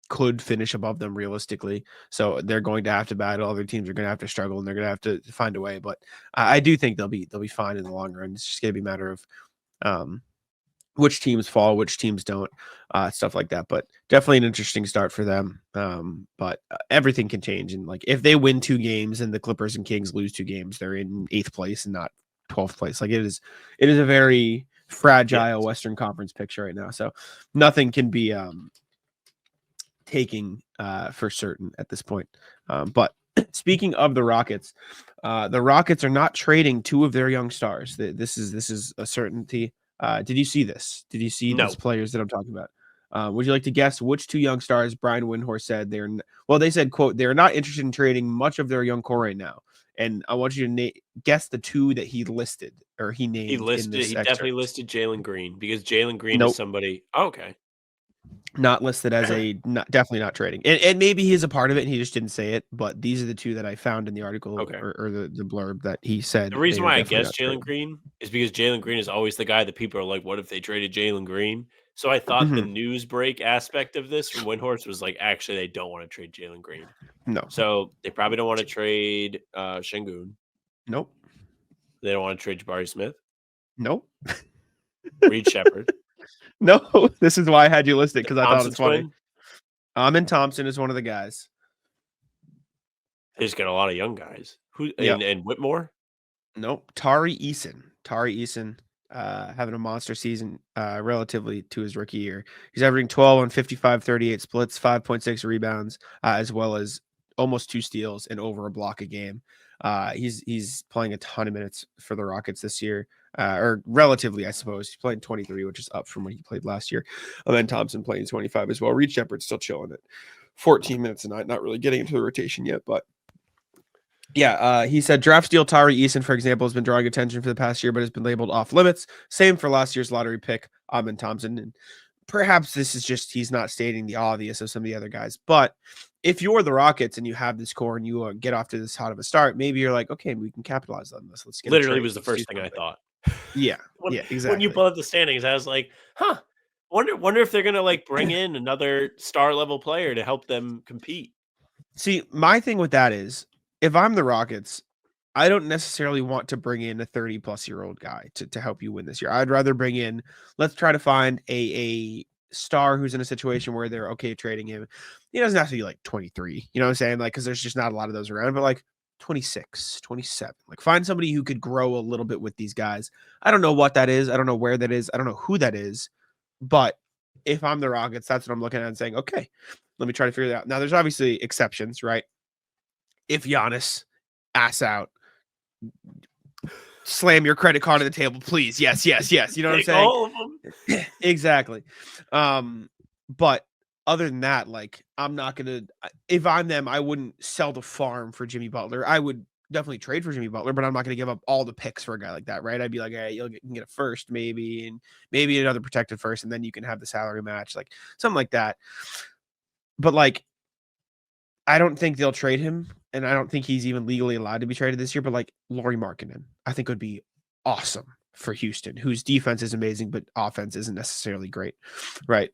could finish above them realistically. So they're going to have to battle. Other teams are going to have to struggle, and they're going to have to find a way. But I do think they'll be fine in the long run. It's just going to be a matter of which teams fall, which teams don't, stuff like that. But definitely an interesting start for them. But everything can change. And if they win 2 games and the Clippers and Kings lose 2 games, they're in 8th place and not 12th place. It is a very fragile Western Conference picture right now. So nothing can be taking for certain at this point. But speaking of the Rockets are not trading 2 of their young stars. This is a certainty. Did you see this? Did you see these players that I'm talking about? Would you like to guess which 2 young stars Brian Windhorst said they said, quote, they're not interested in trading much of their young core right now. And I want you to guess the 2 that he listed or he named. He definitely listed Jalen Green because Jalen Green is somebody. Oh, okay. Not listed as definitely not trading. And maybe he's a part of it and he just didn't say it, but these are the 2 that I found in the article or the blurb that he said. The reason why I guess Jalen Green is because Jalen Green is always the guy that people are like, what if they traded Jalen Green? So I thought the news break aspect of this from Windhorst was actually, they don't want to trade Jalen Green. No. So they probably don't want to trade Şengün. Nope. They don't want to trade Jabari Smith. Nope. Reed Shepherd. No, this is why I had you listed because I thought it was funny. Twin? Amin Thompson is one of the guys. They just got a lot of young guys. And Whitmore? Nope. Tari Eason having a monster season relatively to his rookie year. He's averaging 12 on 55, 38 splits, 5.6 rebounds, as well as almost 2 steals and over a block a game. He's playing a ton of minutes for the Rockets this year, or relatively, I suppose. He's playing 23, which is up from when he played last year. And then Thompson playing 25 as well. Reed Shepherd's still chilling at 14 minutes a night, not really getting into the rotation yet, but yeah, he said draft steal Tari Eason, for example, has been drawing attention for the past year, but has been labeled off limits. Same for last year's lottery pick, Amin Thompson. And perhaps this is just he's not stating the obvious of some of the other guys. But if you're the Rockets and you have this core and you get off to this hot of a start, maybe you're like, okay, we can capitalize on this. Let's get a Literally trade. was the Let's do first thing I something. thought. Yeah, When exactly. you pull up the standings, I was like, huh. Wonder if they're gonna like bring in another star level player to help them compete. See, my thing with that is, if I'm the Rockets, I don't necessarily want to bring in a 30-plus-year-old guy to help you win this year. I'd rather bring in, let's try to find a star who's in a situation where they're okay trading him. He doesn't have to be like 23, you know what I'm saying? Like, because there's just not a lot of those around, but like 26, 27. Like, find somebody who could grow a little bit with these guys. I don't know what that is. I don't know where that is. I don't know who that is. But if I'm the Rockets, that's what I'm looking at and saying, okay, let me try to figure that out. Now, there's obviously exceptions, right? If Giannis ass out, slam your credit card on the table, please. Yes. You know what I'm Take saying? all of them. Exactly. But other than that, like, I'm not gonna. If I'm them, I wouldn't sell the farm for Jimmy Butler. I would definitely trade for Jimmy Butler, but I'm not gonna give up all the picks for a guy like that, right? I'd be like, hey, you can get a first, maybe, and maybe another protected first, and then you can have the salary match, like something like that. But like, I don't think they'll trade him, and I don't think he's even legally allowed to be traded this year. But like Lauri Markkanen, I think would be awesome for Houston, whose defense is amazing, but offense isn't necessarily great, right?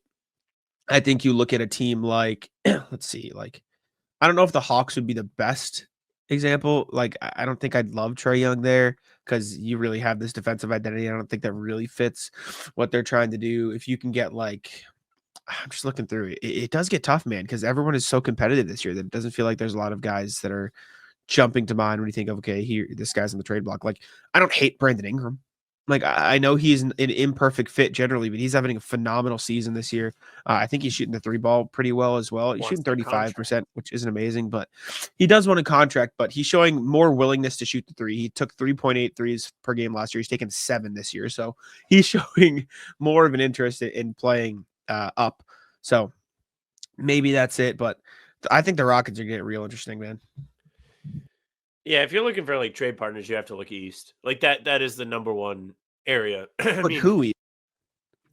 I think you look at a team like, let's see, like, I don't know if the Hawks would be the best example. Like, I don't think I'd love Trae Young there because you really have this defensive identity. I don't think that really fits what they're trying to do. If you can get like, I'm just looking through it. It does get tough, man, because everyone is so competitive this year that it doesn't feel like there's a lot of guys that are jumping to mind when you think of, okay, here, this guy's on the trade block. Like, I don't hate Brandon Ingram. Like, I know he's an imperfect fit generally, but he's having a phenomenal season this year. I think he's shooting the three ball pretty well as well. He's shooting 35%, which isn't amazing, but he does want a contract, but he's showing more willingness to shoot the three. He took 3.8 threes per game last year. He's taken 7 this year. So he's showing more of an interest in playing up. So maybe that's it, but I think the Rockets are getting real interesting, man. Yeah, if you're looking for like trade partners, you have to look east. Like that is the number one area. I But mean, who?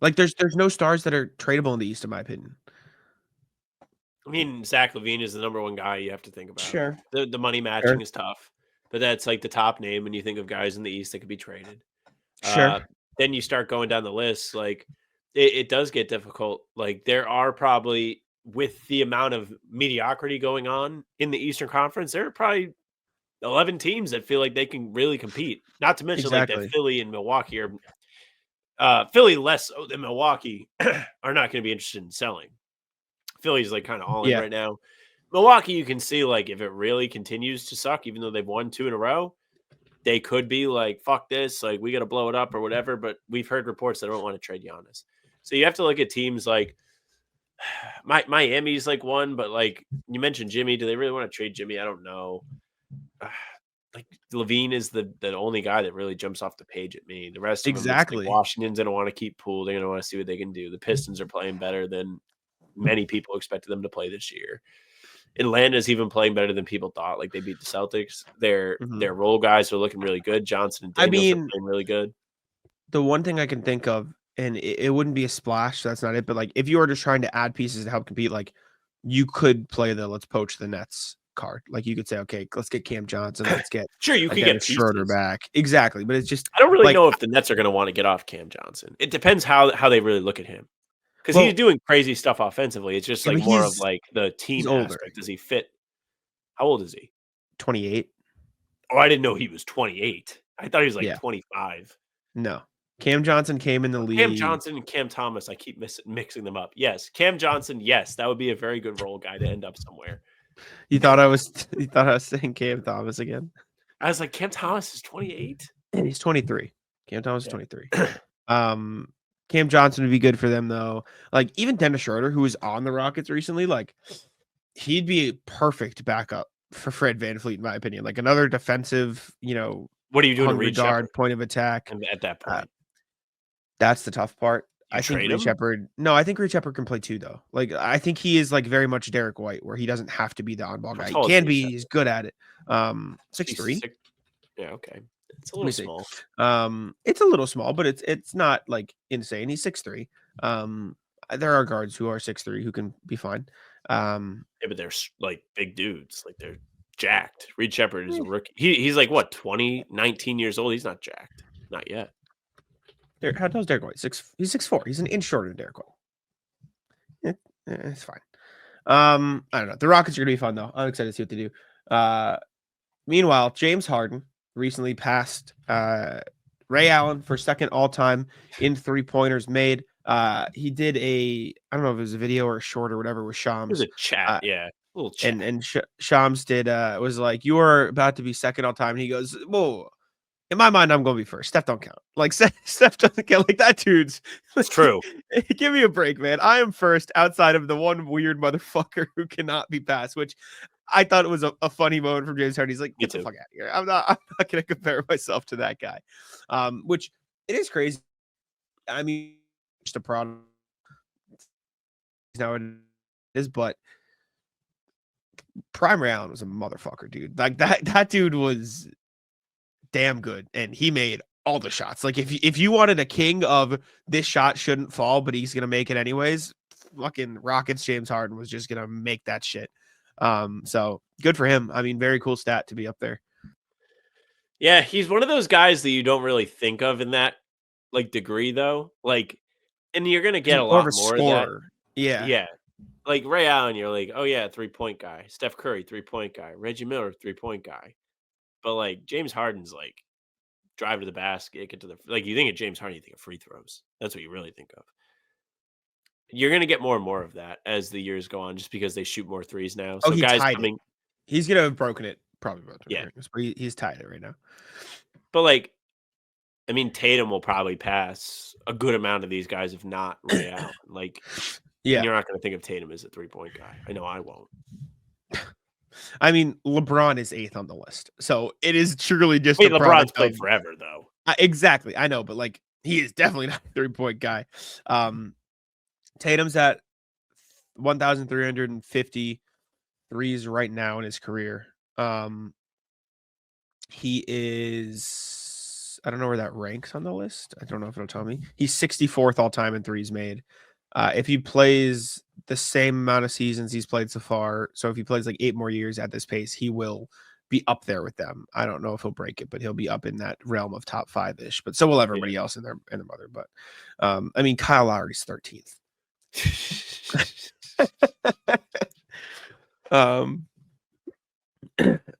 Like, there's no stars that are tradable in the East, in my opinion. Zach LaVine is the number one guy you have to think about. Sure. The money matching is tough, but that's like the top name when you think of guys in the East that could be traded. Sure. Then you start going down the list. Like it does get difficult. Like there are probably, with the amount of mediocrity going on in the Eastern Conference, there are probably 11 teams that feel like they can really compete. Not to mention like that Philly and Milwaukee are Philly less so than Milwaukee are not going to be interested in selling. Philly's like kind of all in right now. Milwaukee, you can see like if it really continues to suck, even though they've won 2 in a row, they could be like, fuck this, like we got to blow it up or whatever. But we've heard reports that don't want to trade Giannis. So you have to look at teams like Miami's like one, but like you mentioned Jimmy, do they really want to trade Jimmy? I don't know. Like LaVine is the only guy that really jumps off the page at me. The rest of them, like Washington's going to want to keep Poole. They're going to want to see what they can do. The Pistons are playing better than many people expected them to play this year. Atlanta's even playing better than people thought. Like they beat the Celtics. Their role guys are looking really good. Johnson and Daniels are playing really good. The one thing I can think of, and it wouldn't be a splash, so that's not it. But like if you were just trying to add pieces to help compete, like you could play the let's poach the Nets card. Like you could say, okay, let's get Cam Johnson. Let's get sure you could get Schroeder back. Exactly, but it's just I don't really know if the Nets are going to want to get off Cam Johnson. It depends how they really look at him. Because he's doing crazy stuff offensively. It's just like more of like the team aspect. Does he fit? How old is he? 28. Oh, I didn't know he was 28. I thought he was like 25. No. Cam Johnson came in the league. Cam Johnson and Cam Thomas, I keep mixing them up. Yes, Cam Johnson, yes, that would be a very good role guy to end up somewhere. You thought I was saying Cam Thomas again? I was like, Cam Thomas is 28? He's 23. Cam Thomas is 23. Cam Johnson would be good for them, though. Like, even Dennis Schroeder, who was on the Rockets recently, like, he'd be a perfect backup for Fred VanVleet, in my opinion. Like, another defensive, what are you doing to Reed guard, point of attack. And at that point. That's the tough part. I think Reed Shepard can play too, though. Like, I think he is, like, very much Derek White, where he doesn't have to be the on-ball guy. He can be. He's good at it. 6'3". Yeah, okay. It's a little small. It's a little small, but it's not like insane. He's 6'3". There are guards who are 6'3" who can be fine. Yeah, but they're like big dudes. Like they're jacked. Reed Shepherd is a rookie. He's like what, 20, 19 years old. He's not jacked. Not yet. How tall is Derek White? He's 6'4". He's an inch shorter than Derek White. Yeah, it's fine. I don't know. The Rockets are gonna be fun though. I'm excited to see what they do. Meanwhile, James Harden recently passed Ray Allen for second all time in 3-pointers made. He did I don't know if it was a video or a short or whatever with It was Shams. a chat. Yeah. A little chat. And Shams did was like, you are about to be second all time. And he goes, whoa. In my mind, I'm going to be first. Steph don't count. Like Steph doesn't count. Like that dude's. It's true. Give me a break, man. I am first outside of the one weird motherfucker who cannot be passed. Which I thought it was a funny moment from James Harden. He's like, get the fuck out of here. I'm not going to compare myself to that guy. Which it is crazy. I mean, just a product now it is, but Prime Ray Allen was a motherfucker, dude. Like that dude was damn good, and he made all the shots. Like if you wanted a king of this shot shouldn't fall, but he's gonna make it anyways, fucking Rockets James Harden was just gonna make that shit. So good for him. I mean, very cool stat to be up there. Yeah, he's one of those guys that you don't really think of in that like degree though. Like, and you're gonna get a lot more of that. Yeah. Yeah. Like Ray Allen, you're like, oh yeah, 3-point guy. Steph Curry, 3-point guy. Reggie Miller, 3-point guy. But like James Harden's like drive to the basket, get to the like you think of James Harden, you think of free throws. That's what you really think of. You're gonna get more and more of that as the years go on, just because they shoot more threes now. So guys coming, he's gonna have broken it probably about yeah. He's tied it right now. But like, I mean, Tatum will probably pass a good amount of these guys, if not Ray Allen. Like, yeah, you're not gonna think of Tatum as a 3-point guy. I know I won't. I mean, LeBron is 8th on the list, so it is truly just. Wait, LeBron's played forever, though. Exactly, I know, but like, he is definitely not a 3-point guy. Tatum's at 1,350 threes right now in his career. He is. I don't know where that ranks on the list. I don't know if it'll tell me. He's 64th all time in threes made. If he plays the same amount of seasons he's played so far, so if he plays like 8 more years at this pace, he will be up there with them. I don't know if he'll break it, but he'll be up in that realm of top 5-ish. But so will everybody else in their mother. But I mean, Kyle Lowry's 13th.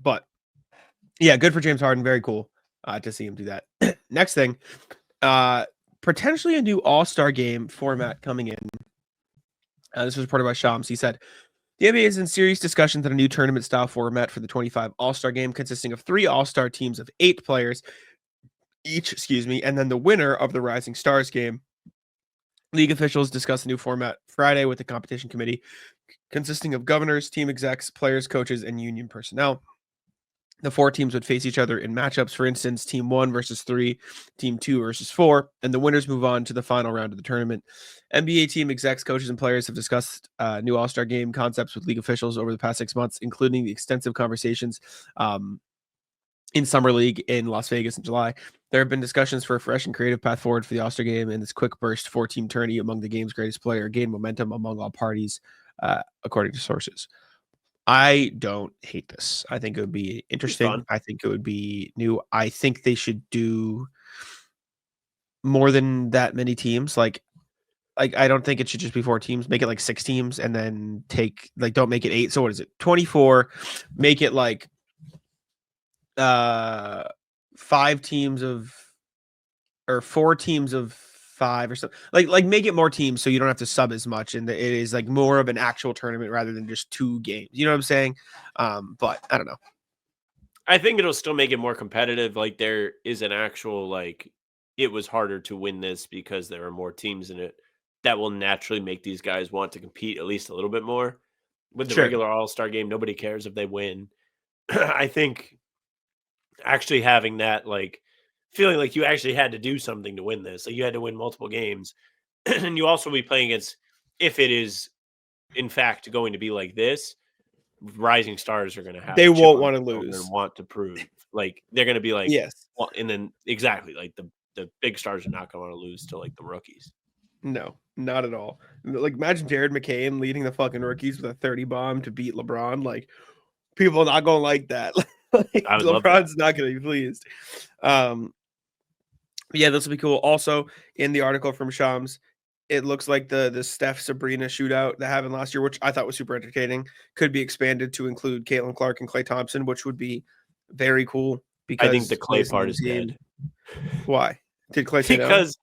But yeah, good for James Harden. Very cool to see him do that. Next thing, potentially a new All-Star game format coming in. This was reported by Shams. He said, the NBA is in serious discussions on a new tournament-style format for the 25 All-Star game, consisting of 3 All-Star teams of 8 players each, and then the winner of the Rising Stars game. League officials discussed the new format Friday with the competition committee, consisting of governors, team execs, players, coaches, and union personnel. The 4 teams would face each other in matchups. For instance, team 1 versus 3, team 2 versus 4, and the winners move on to the final round of the tournament. NBA team execs, coaches, and players have discussed new All-Star game concepts with league officials over the past 6 months, including the extensive conversations in Summer League in Las Vegas in July. There have been discussions for a fresh and creative path forward for the All-Star game, and this quick burst 4-team tourney among the game's greatest player gained momentum among all parties, according to sources. I don't hate this. I think it would be interesting. I think it would be new. I think they should do more than that many teams. Like I don't think it should just be 4 teams. Make it like 6 teams and then don't make it 8. So what is it? 24. Make it like 5 teams of, or 4 teams of 5 or something. Like make it more teams so you don't have to sub as much, and it is like more of an actual tournament rather than just 2 games. You know what I'm saying? But I don't know. I think it'll still make it more competitive. Like there is an actual like it was harder to win this because there are more teams in it. That will naturally make these guys want to compete at least a little bit more. With the regular All-Star game, nobody cares if they win. I think actually having that like feeling like you actually had to do something to win this. Like you had to win multiple games. And you also be playing against, if it is in fact going to be like this, rising stars are going to have. They won't want to lose. And want to prove. Like they're going to be like, yes. Well, and then exactly like the big stars are not going to want to lose to like the rookies. No. Not at all. Like, imagine Jared McCain leading the fucking rookies with a 30 bomb to beat LeBron. Like, people are not going to like that. Like, I would love that. LeBron's not going to be pleased. Yeah, this will be cool. Also, in the article from Shams, it looks like the Steph Sabrina shootout that happened last year, which I thought was super entertaining, could be expanded to include Caitlin Clark and Klay Thompson, which would be very cool. Because I think the Clay Clay's on part the is team. dead. Why? Did Klay say no? Because,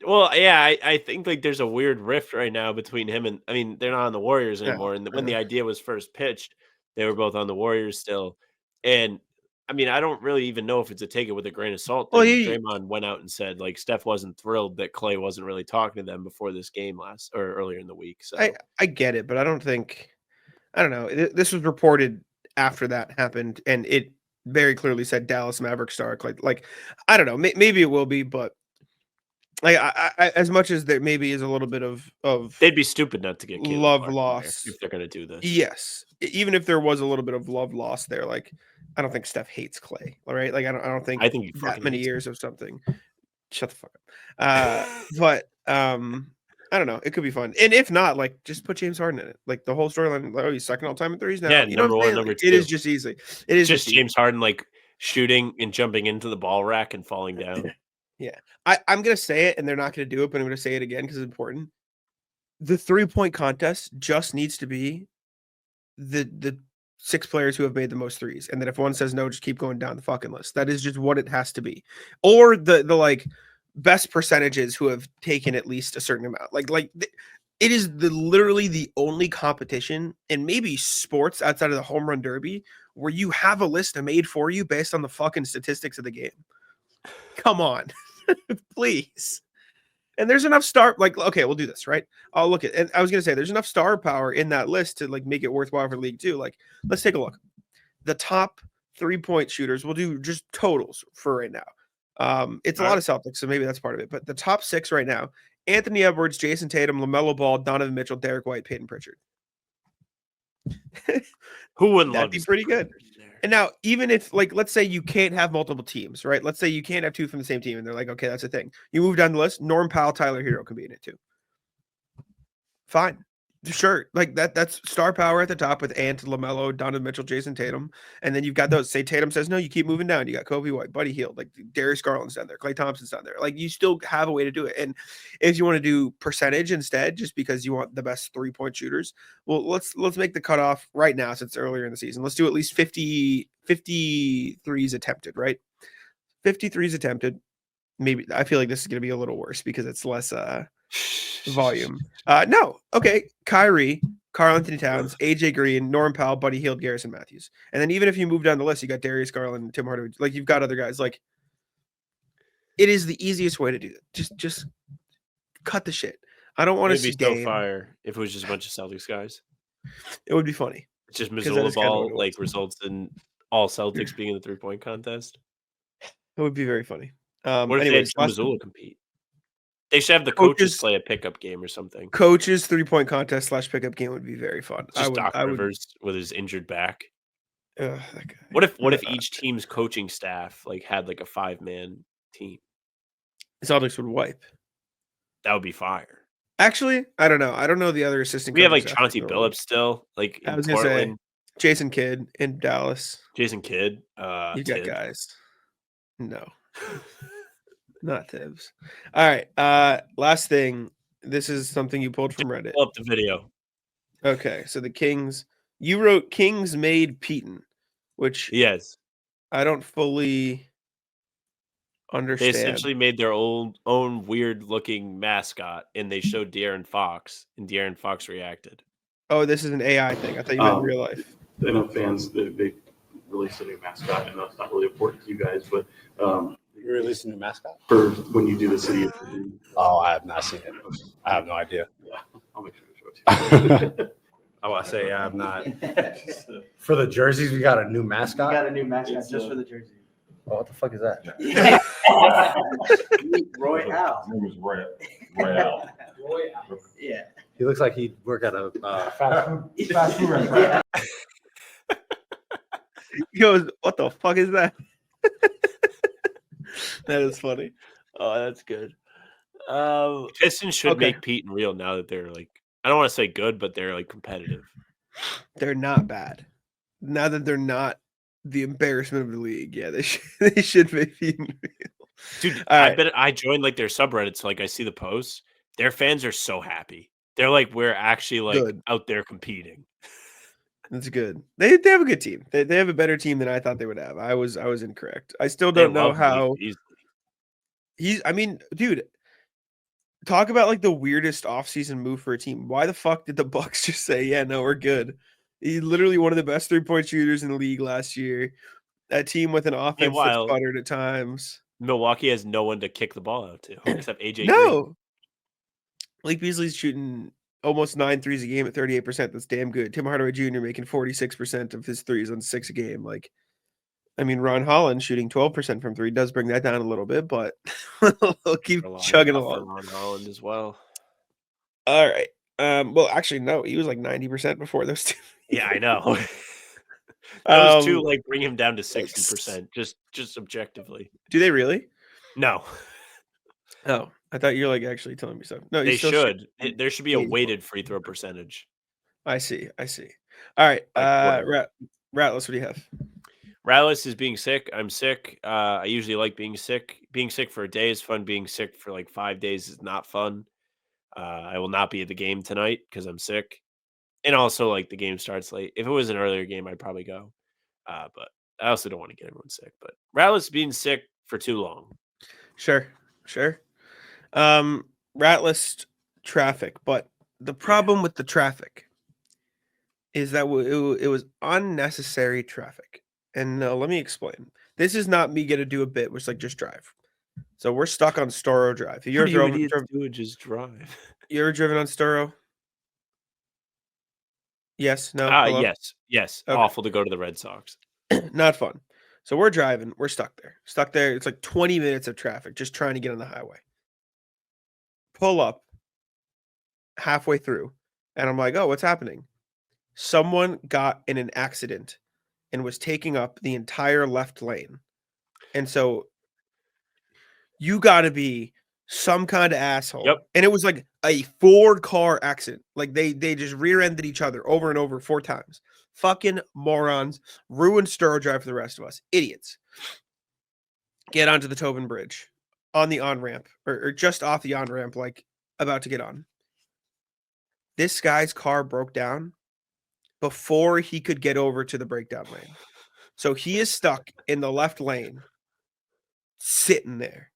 well, yeah, I think like there's a weird rift right now between him and, I mean, they're not on the Warriors anymore. And when the idea was first pitched, they were both on the Warriors still. And I mean, I don't really even know if it's a take it with a grain of salt. Well, Draymond went out and said like Steph wasn't thrilled that Clay wasn't really talking to them before this game earlier in the week. So I get it, but I don't know. This was reported after that happened, and it very clearly said Dallas Mavericks star. Like I don't know. Maybe it will be, but like I as much as there maybe is a little bit of they'd be stupid not to get Caitlin love Clark in loss there if they're going to do this. Yes, even if there was a little bit of love lost there, like I don't think Steph hates Clay. All right, like I don't think he that many hates years of something. Shut the fuck up. But I don't know. It could be fun, and if not, like just put James Harden in it. Like the whole storyline. Like, oh, he's second all time in threes now. Yeah, you know number what I'm one, saying? number Like, two. It is just easy. It is just easy. James Harden like shooting and jumping into the ball rack and falling down. Yeah, I'm gonna say it, and they're not gonna do it, but I'm gonna say it again because it's important. The 3-point contest just needs to be the 6 players who have made the most threes, and then if one says no, just keep going down the fucking list. That is just what it has to be, or the like best percentages who have taken at least a certain amount. It is literally the only competition, and maybe sports outside of the home run derby, where you have a list made for you based on the fucking statistics of the game. Come on, please. And there's enough okay, we'll do this, right? I'll look at, and I was gonna say there's enough star power in that list to like make it worthwhile for the league too. Like, let's take a look. The top 3-point shooters, we'll do just totals for right now. It's a lot of Celtics, so maybe that's part of it. But the top 6 right now: Anthony Edwards, Jayson Tatum, LaMelo Ball, Donovan Mitchell, Derek White, Peyton Pritchard. Who wouldn't love That'd be to see pretty good. Pritchard there? And now, even if, like, let's say you can't have multiple teams, right? Let's say you can't have 2 from the same team, and they're like, okay, that's a thing. You move down the list, Norm Powell, Tyler Hero can be in it too. Fine. Sure. Like that's star power at the top with Ant, LaMelo, Donovan Mitchell, Jayson Tatum. And then you've got those. Say Tatum says no, you keep moving down. You got Kobe White, Buddy Hield, like Darius Garland's down there, Klay Thompson's down there. Like you still have a way to do it. And if you want to do percentage instead, just because you want the best 3-point shooters, well, let's make the cutoff right now since it's earlier in the season. Let's do at least 53s attempted, right? 53s attempted. Maybe I feel like this is going to be a little worse because it's less volume. No. Okay. Kyrie, Karl Anthony Towns, AJ Green, Norm Powell, Buddy Hield, Garrison Matthews. And then even if you move down the list, you got Darius Garland, Tim Hardaway. Like you've got other guys. Like it is the easiest way to do it. Just cut the shit. I don't want to see so Dame. fire if it was just a bunch of Celtics guys. It would be funny. It's just 'Cause that Missoula is kinda ball what it like was. results in all Celtics being in the 3-point contest. It would be very funny. What if Anyways, they had Missoula compete? They should have the coaches play a pickup game or something. Coaches 3-point contest / pickup game would be very fun. Just Doc Rivers with his injured back. That guy. What if each team's coaching staff like had like a 5-man team? The Celtics would wipe. That would be fire. Actually, I don't know. I don't know the other assistant. We have like coaches Chauncey after Billups still. Like I in was gonna Portland. say Jason Kidd in Dallas. Jason Kidd. You got Tibbs. guys. No. Not Tibbs. All right. Last thing. This is something you pulled from Reddit. Pull up the video. Okay. So the Kings. You wrote Kings made Peton, which Yes. I don't fully They understand. essentially made their own weird looking mascot and they showed De'Aaron Fox and De'Aaron Fox reacted. Oh, this is an AI thing. I thought you meant in real life. I know fans, they released a new mascot. I know it's not really important to you guys, but You released a new mascot? for when you do the city of Oh, I have not seen it. I have no idea. yeah, I'll make sure to show it to you. I want to say I have not. For the jerseys, we got a new mascot. Got a new mascot just for the jersey. Oh, what the fuck is that? Roy Al. His name is Roy Al. Yeah. He looks like he'd work at a fast food Yeah. He goes, what the fuck is that? That is funny. Oh, that's good. Pistons should Okay. make Peton real now that they're like, I don't want to say good, but they're like competitive. They're not bad. Now that they're not the embarrassment of the league, yeah, they should make Peton real. Dude, All I right. bet I joined like their subreddit, so like I see the posts. Their fans are so happy. They're like, we're actually like Good. out there competing. That's good. They have a good team. They have a better team than I thought they would have. I was incorrect. I still They don't know love Malik how Beasley. I mean, dude, talk about like the weirdest offseason move for a team. Why the fuck did the Bucks just say, yeah, no, we're good? He's literally one of the best 3-point shooters in the league last year. That team with an offense that Meanwhile, sputtered at times. Milwaukee has no one to kick the ball out to except AJ Green. No. Malik Beasley's shooting almost 9 threes a game at 38%. That's damn good. Tim Hardaway Jr. making 46% of his threes on 6 a game. Like, I mean, Ron Holland shooting 12% from 3 does bring that down a little bit, but they'll keep chugging along. Ron Holland as well. All right. Well, actually, no, he was like 90% before those two. Yeah, I know. Those two like bring him down to 60%, just objectively. Do they really? No. Oh, I thought you were like actually telling me something. No, They still should. There should be a 80. weighted free throw percentage. I see. All right. Like, Ratless, what do you have? Ratless is being sick. I'm sick. I usually like being sick. Being sick for a day is fun. Being sick for like 5 days is not fun. I will not be at the game tonight because I'm sick. And also, like, the game starts late. If it was an earlier game, I'd probably go. But I also don't want to get everyone sick. But Ratless being sick for too long. Sure. Ratless traffic, but the problem with the traffic is that it was unnecessary traffic. And let me explain. This is not me gonna do a bit, which is like just drive. So we're stuck on Storrow Drive. What do you idiots do? Just drive. You ever driven on Storrow? Yes. No. Hello? Yes. Okay. Awful to go to the Red Sox. Not fun. So we're driving. We're stuck there. It's like 20 minutes of traffic just trying to get on the highway. Pull up halfway through, and I'm like, oh, what's happening? Someone got in an accident and was taking up the entire left lane. And so you got to be some kind of asshole. Yep. And it was like a 4-car accident. Like they just rear-ended each other over and over 4 times. Fucking morons. Ruined Storrow Drive for the rest of us. Idiots. Get onto the Tobin Bridge on the on-ramp or just off the on-ramp, like about to get on. This guy's car broke down before he could get over to the breakdown lane. So he is stuck in the left lane, sitting there.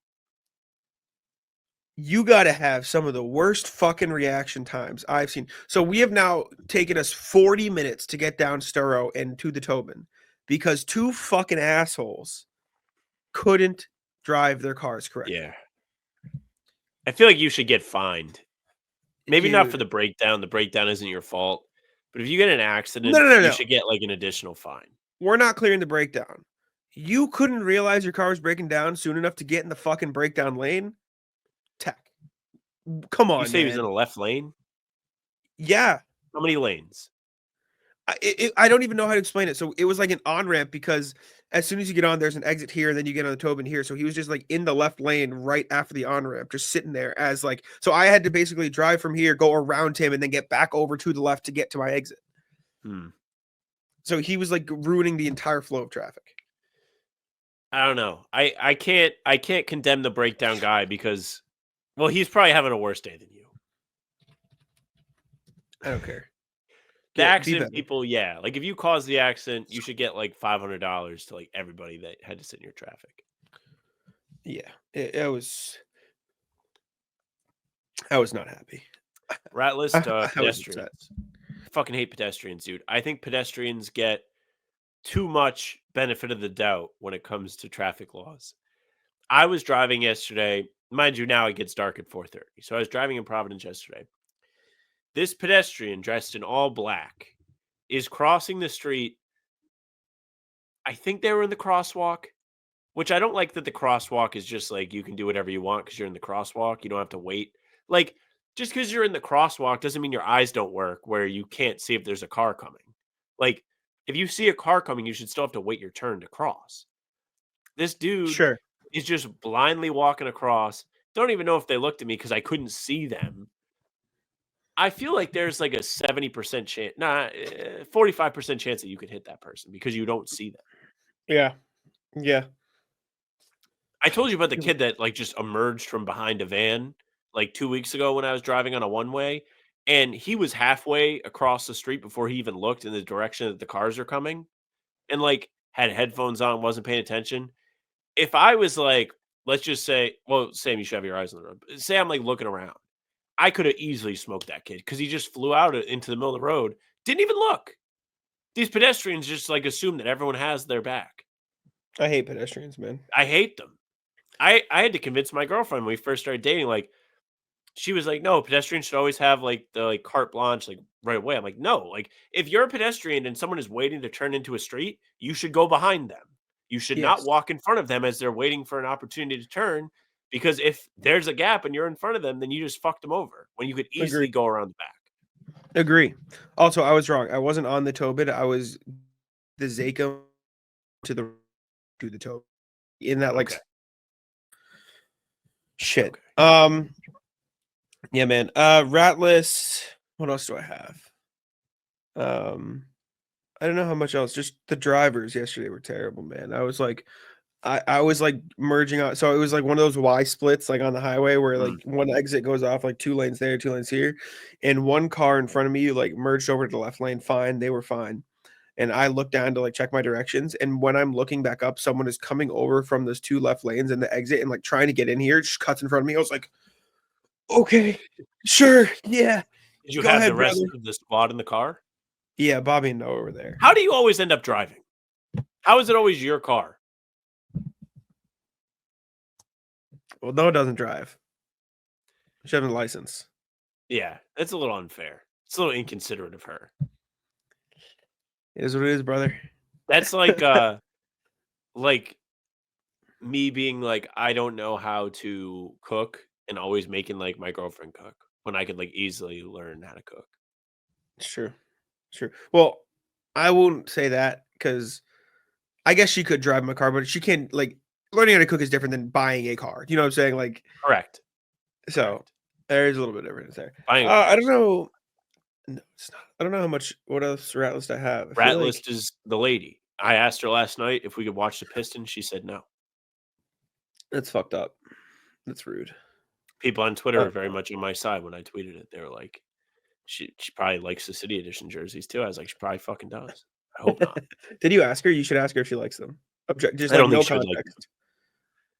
You got to have some of the worst fucking reaction times I've seen. So we have now taken us 40 minutes to get down Storrow and to the Tobin because 2 fucking assholes couldn't drive their cars correctly. Yeah. I feel like you should get fined. Maybe not for Dude. the breakdown. The breakdown isn't your fault. But if you get an accident, No. you should get like an additional fine. We're not clearing the breakdown. You couldn't realize your car was breaking down soon enough to get in the fucking breakdown lane? Tech. Come on, You say he was man. in the left lane? Yeah. How many lanes? I don't even know how to explain it. So it was like an on-ramp because as soon as you get on, there's an exit here, and then you get on the Tobin here. So he was just like in the left lane right after the on-ramp, just sitting there as like, so I had to basically drive from here, go around him, and then get back over to the left to get to my exit. So he was like ruining the entire flow of traffic. I don't know. I can't condemn the breakdown guy because, well, he's probably having a worse day than you. I don't care. The Yeah, be accident better. people, yeah. Like if you caused the accident, you should get like $500 to like everybody that had to sit in your traffic. Yeah, I was not happy. Rat list I was pedestrians. upset. Fucking hate pedestrians, dude. I think pedestrians get too much benefit of the doubt when it comes to traffic laws. I was driving yesterday. Mind you, now it gets dark at 4:30. So I was driving in Providence yesterday. This pedestrian dressed in all black is crossing the street. I think they were in the crosswalk, which I don't like that the crosswalk is just like you can do whatever you want because you're in the crosswalk. You don't have to wait. Like, just because you're in the crosswalk doesn't mean your eyes don't work where you can't see if there's a car coming. Like, if you see a car coming, you should still have to wait your turn to cross. This dude Sure. is just blindly walking across, don't even know if they looked at me because I couldn't see them. I feel like there's like a 70% chance, 45% chance that you could hit that person because you don't see them. Yeah. Yeah. I told you about the kid that like just emerged from behind a van like 2 weeks ago when I was driving on a one-way, and he was halfway across the street before he even looked in the direction that the cars are coming, and like had headphones on, wasn't paying attention. If I was like, let's just say, well, Sam, you should have your eyes on the road. But say I'm like looking around. I could have easily smoked that kid because he just flew out into the middle of the road, didn't even look. These pedestrians just like assume that everyone has their back. I hate pedestrians, man. I hate them. I had to convince my girlfriend when we first started dating, like, she was like, no, pedestrians should always have like the like carte blanche, like right away. I'm like, no, like if you're a pedestrian and someone is waiting to turn into a street, you should go behind them. You should not Yes. walk in front of them as they're waiting for an opportunity to turn. Because if there's a gap and you're in front of them, then you just fucked them over when you could easily go around the back. Agree. Also, I was wrong. I wasn't on the Tobit. I was the Zayco to the Tobit in that like shit. Okay. Yeah, man. Rat list. What else do I have? I don't know how much else. Just the drivers yesterday were terrible, man. I was like, I was like merging out. So it was like one of those Y splits, like on the highway where like one exit goes off like 2 lanes there, 2 lanes here. And one car in front of me like merged over to the left lane. Fine. They were fine. And I looked down to like check my directions. And when I'm looking back up, someone is coming over from those 2 left lanes in the exit and like trying to get in here, just cuts in front of me. I was like, okay, sure. Yeah. Did you Go have ahead, the rest brother. of the squad in the car? Yeah, Bobby and Noah were there. How do you always end up driving? How is it always your car? Well, Noah doesn't drive. She has a license. Yeah, that's a little unfair. It's a little inconsiderate of her. It is what it is, brother. That's like me being like, I don't know how to cook and always making like my girlfriend cook when I could like easily learn how to cook. It's true. It's true. Well, I won't say that because I guess she could drive my car, but she can't like learning how to cook is different than buying a car. You know what I'm saying? Like, Correct. so there is a little bit of difference there. Buying a I don't know. No, it's not. I don't know how much. What else rat list I have? I feel Rat like- list is the lady. I asked her last night if we could watch the Pistons. She said no. That's fucked up. That's rude. People on Twitter are very much on my side when I tweeted it. They were like, she probably likes the City Edition jerseys too. I was like, she probably fucking does. I hope not. Did you ask her? You should ask her if she likes them. Just I like don't no think she would like context.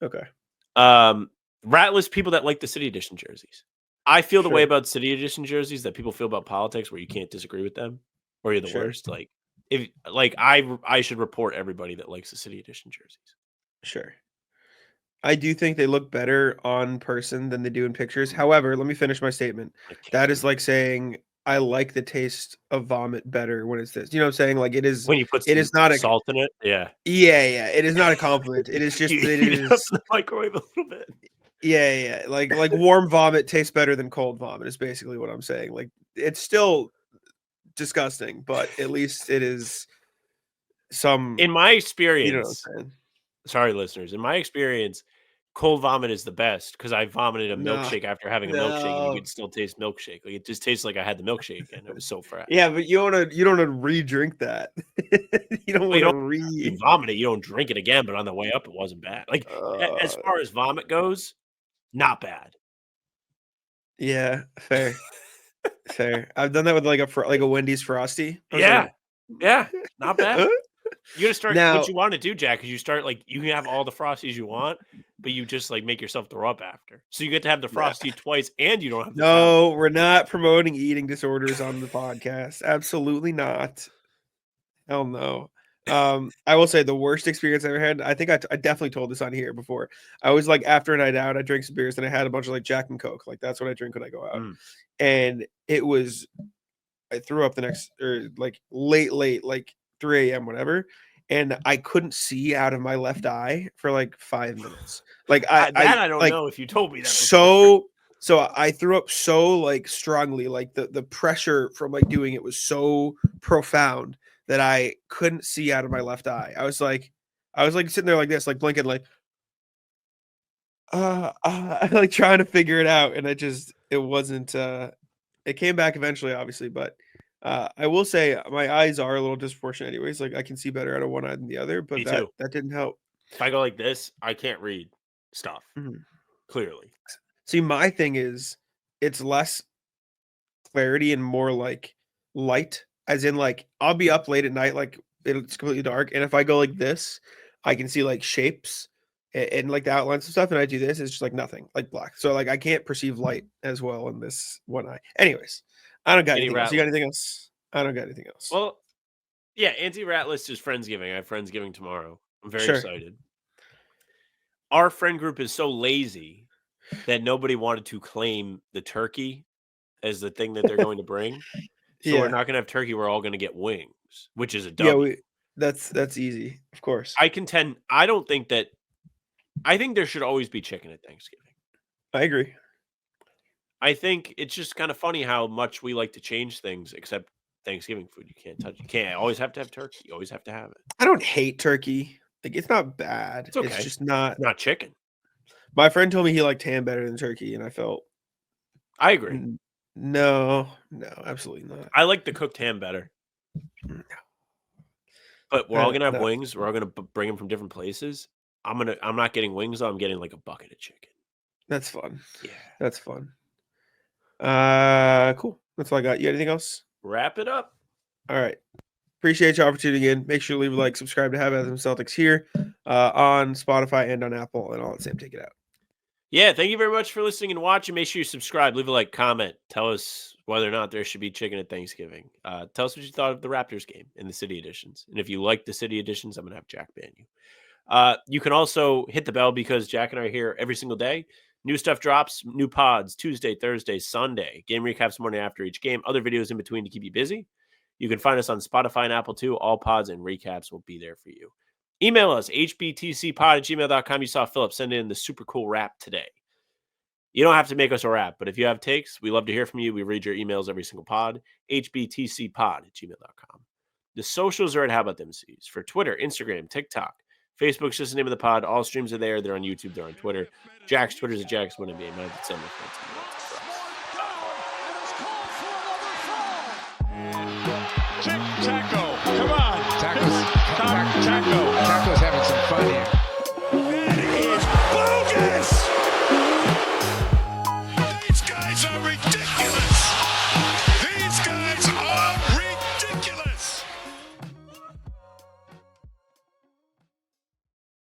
Okay. Rat list people that like the City Edition jerseys. I feel the way Sure. about City Edition jerseys that people feel about politics, where you can't disagree with them, or you're the Sure. worst. Like if like I should report everybody that likes the City Edition jerseys. Sure. I do think they look better on person than they do in pictures. However, let me finish my statement. That is like saying I like the taste of vomit better when it's this. You know what I'm saying? Like it is When you put it is not a salt in it, yeah. Yeah. It is not a compliment. It is just You it heat it up is in the microwave a little bit. yeah. Like warm vomit tastes better than cold vomit is basically what I'm saying. Like it's still disgusting, but at least it is some In my you know what I'm experience, saying? sorry listeners, in my experience, cold vomit is the best because I vomited a No. milkshake after having a milkshake, and you No. could still taste milkshake. Like it just tastes like I had the milkshake again. It was so fresh. Yeah, but you don't want to re-drink that. You don't Well, you want to don't- re. You vomit it, you don't drink it again, but on the way up, it wasn't bad. Like as far as vomit goes, not bad. Yeah, fair. Fair. I've done that with like a Wendy's Frosty. I was Yeah, yeah, not bad. like, You gotta start Now- what you want to do, Jack, is you start like you can have all the frosties you want, but you just like make yourself throw up after. So you get to have the frosty twice and you don't have to No, we're not promoting eating disorders on the podcast. Absolutely not. Hell no. I will say the worst experience I ever had. I think I definitely told this on here before. I was like after a night out, I drank some beers and I had a bunch of like Jack and Coke. Like that's what I drink when I go out. And it was I threw up the next or like late, like 3 a.m. whatever. And I couldn't see out of my left eye for like 5 minutes. Like I don't like, know if you told me that. So I threw up so like strongly, like the pressure from like doing it was so profound that I couldn't see out of my left eye. I was like sitting there like this, like blinking, like I like trying to figure it out, and it wasn't. It came back eventually, obviously, but I will say my eyes are a little disproportionate, anyways. Like I can see better out of one eye than the other, but Me too. that didn't help. If I go like this, I can't read stuff clearly. See, my thing is it's less clarity and more like light, as in like I'll be up late at night, like it's completely dark, and if I go like this, I can see like shapes and like the outlines and stuff, and I do this, it's just like nothing, like black. So like I can't perceive light as well in this one eye. Anyways, I don't got anything else. You got anything else? I don't got anything else. Well, yeah, anti-rat list is Friendsgiving. I have Friendsgiving tomorrow. I'm very excited. Our friend group is so lazy that nobody wanted to claim the turkey as the thing that they're going to bring. So we're not going to have turkey. We're all going to get wings, which is a W. Yeah, that's easy, of course. I think there should always be chicken at Thanksgiving. I agree. I think it's just kind of funny how much we like to change things, except Thanksgiving food. You can't touch. You can't always have to have turkey. You always have to have it. I don't hate turkey. Like it's not bad. It's okay. It's just not chicken. My friend told me he liked ham better than turkey, and I felt I agree. No, absolutely not. I like the cooked ham better. No. But we're all gonna have wings. We're all gonna bring them from different places. I'm not getting wings though. I'm getting like a bucket of chicken. That's fun. Yeah, that's fun. Cool. That's all I got. You got anything else? Wrap it up. All right. Appreciate y'all for tuning in. Make sure to leave a like, subscribe to Bout Them Celtics here on Spotify and on Apple and all that same. Take it out. Yeah, thank you very much for listening and watching. Make sure you subscribe, leave a like, comment. Tell us whether or not there should be chicken at Thanksgiving. Tell us what you thought of the Raptors game in the City Editions. And if you like the City Editions, I'm going to have Jack ban you. You can also hit the bell because Jack and I are here every single day. New stuff drops, new pods, Tuesday, Thursday, Sunday. Game recaps morning after each game. Other videos in between to keep you busy. You can find us on Spotify and Apple too. All pods and recaps will be there for you. Email us, hbtcpod@gmail.com. You saw Philip send in the super cool rap today. You don't have to make us a rap, but if you have takes, we love to hear from you. We read your emails every single pod, hbtcpod@gmail.com. The socials are at How About Them C's for Twitter, Instagram, TikTok. Facebook's just the name of the pod. All streams are there. They're on YouTube. They're on Twitter. Jack's Twitter's at Jack's1NBA. Mine at Sam. Taco, come on. Taco.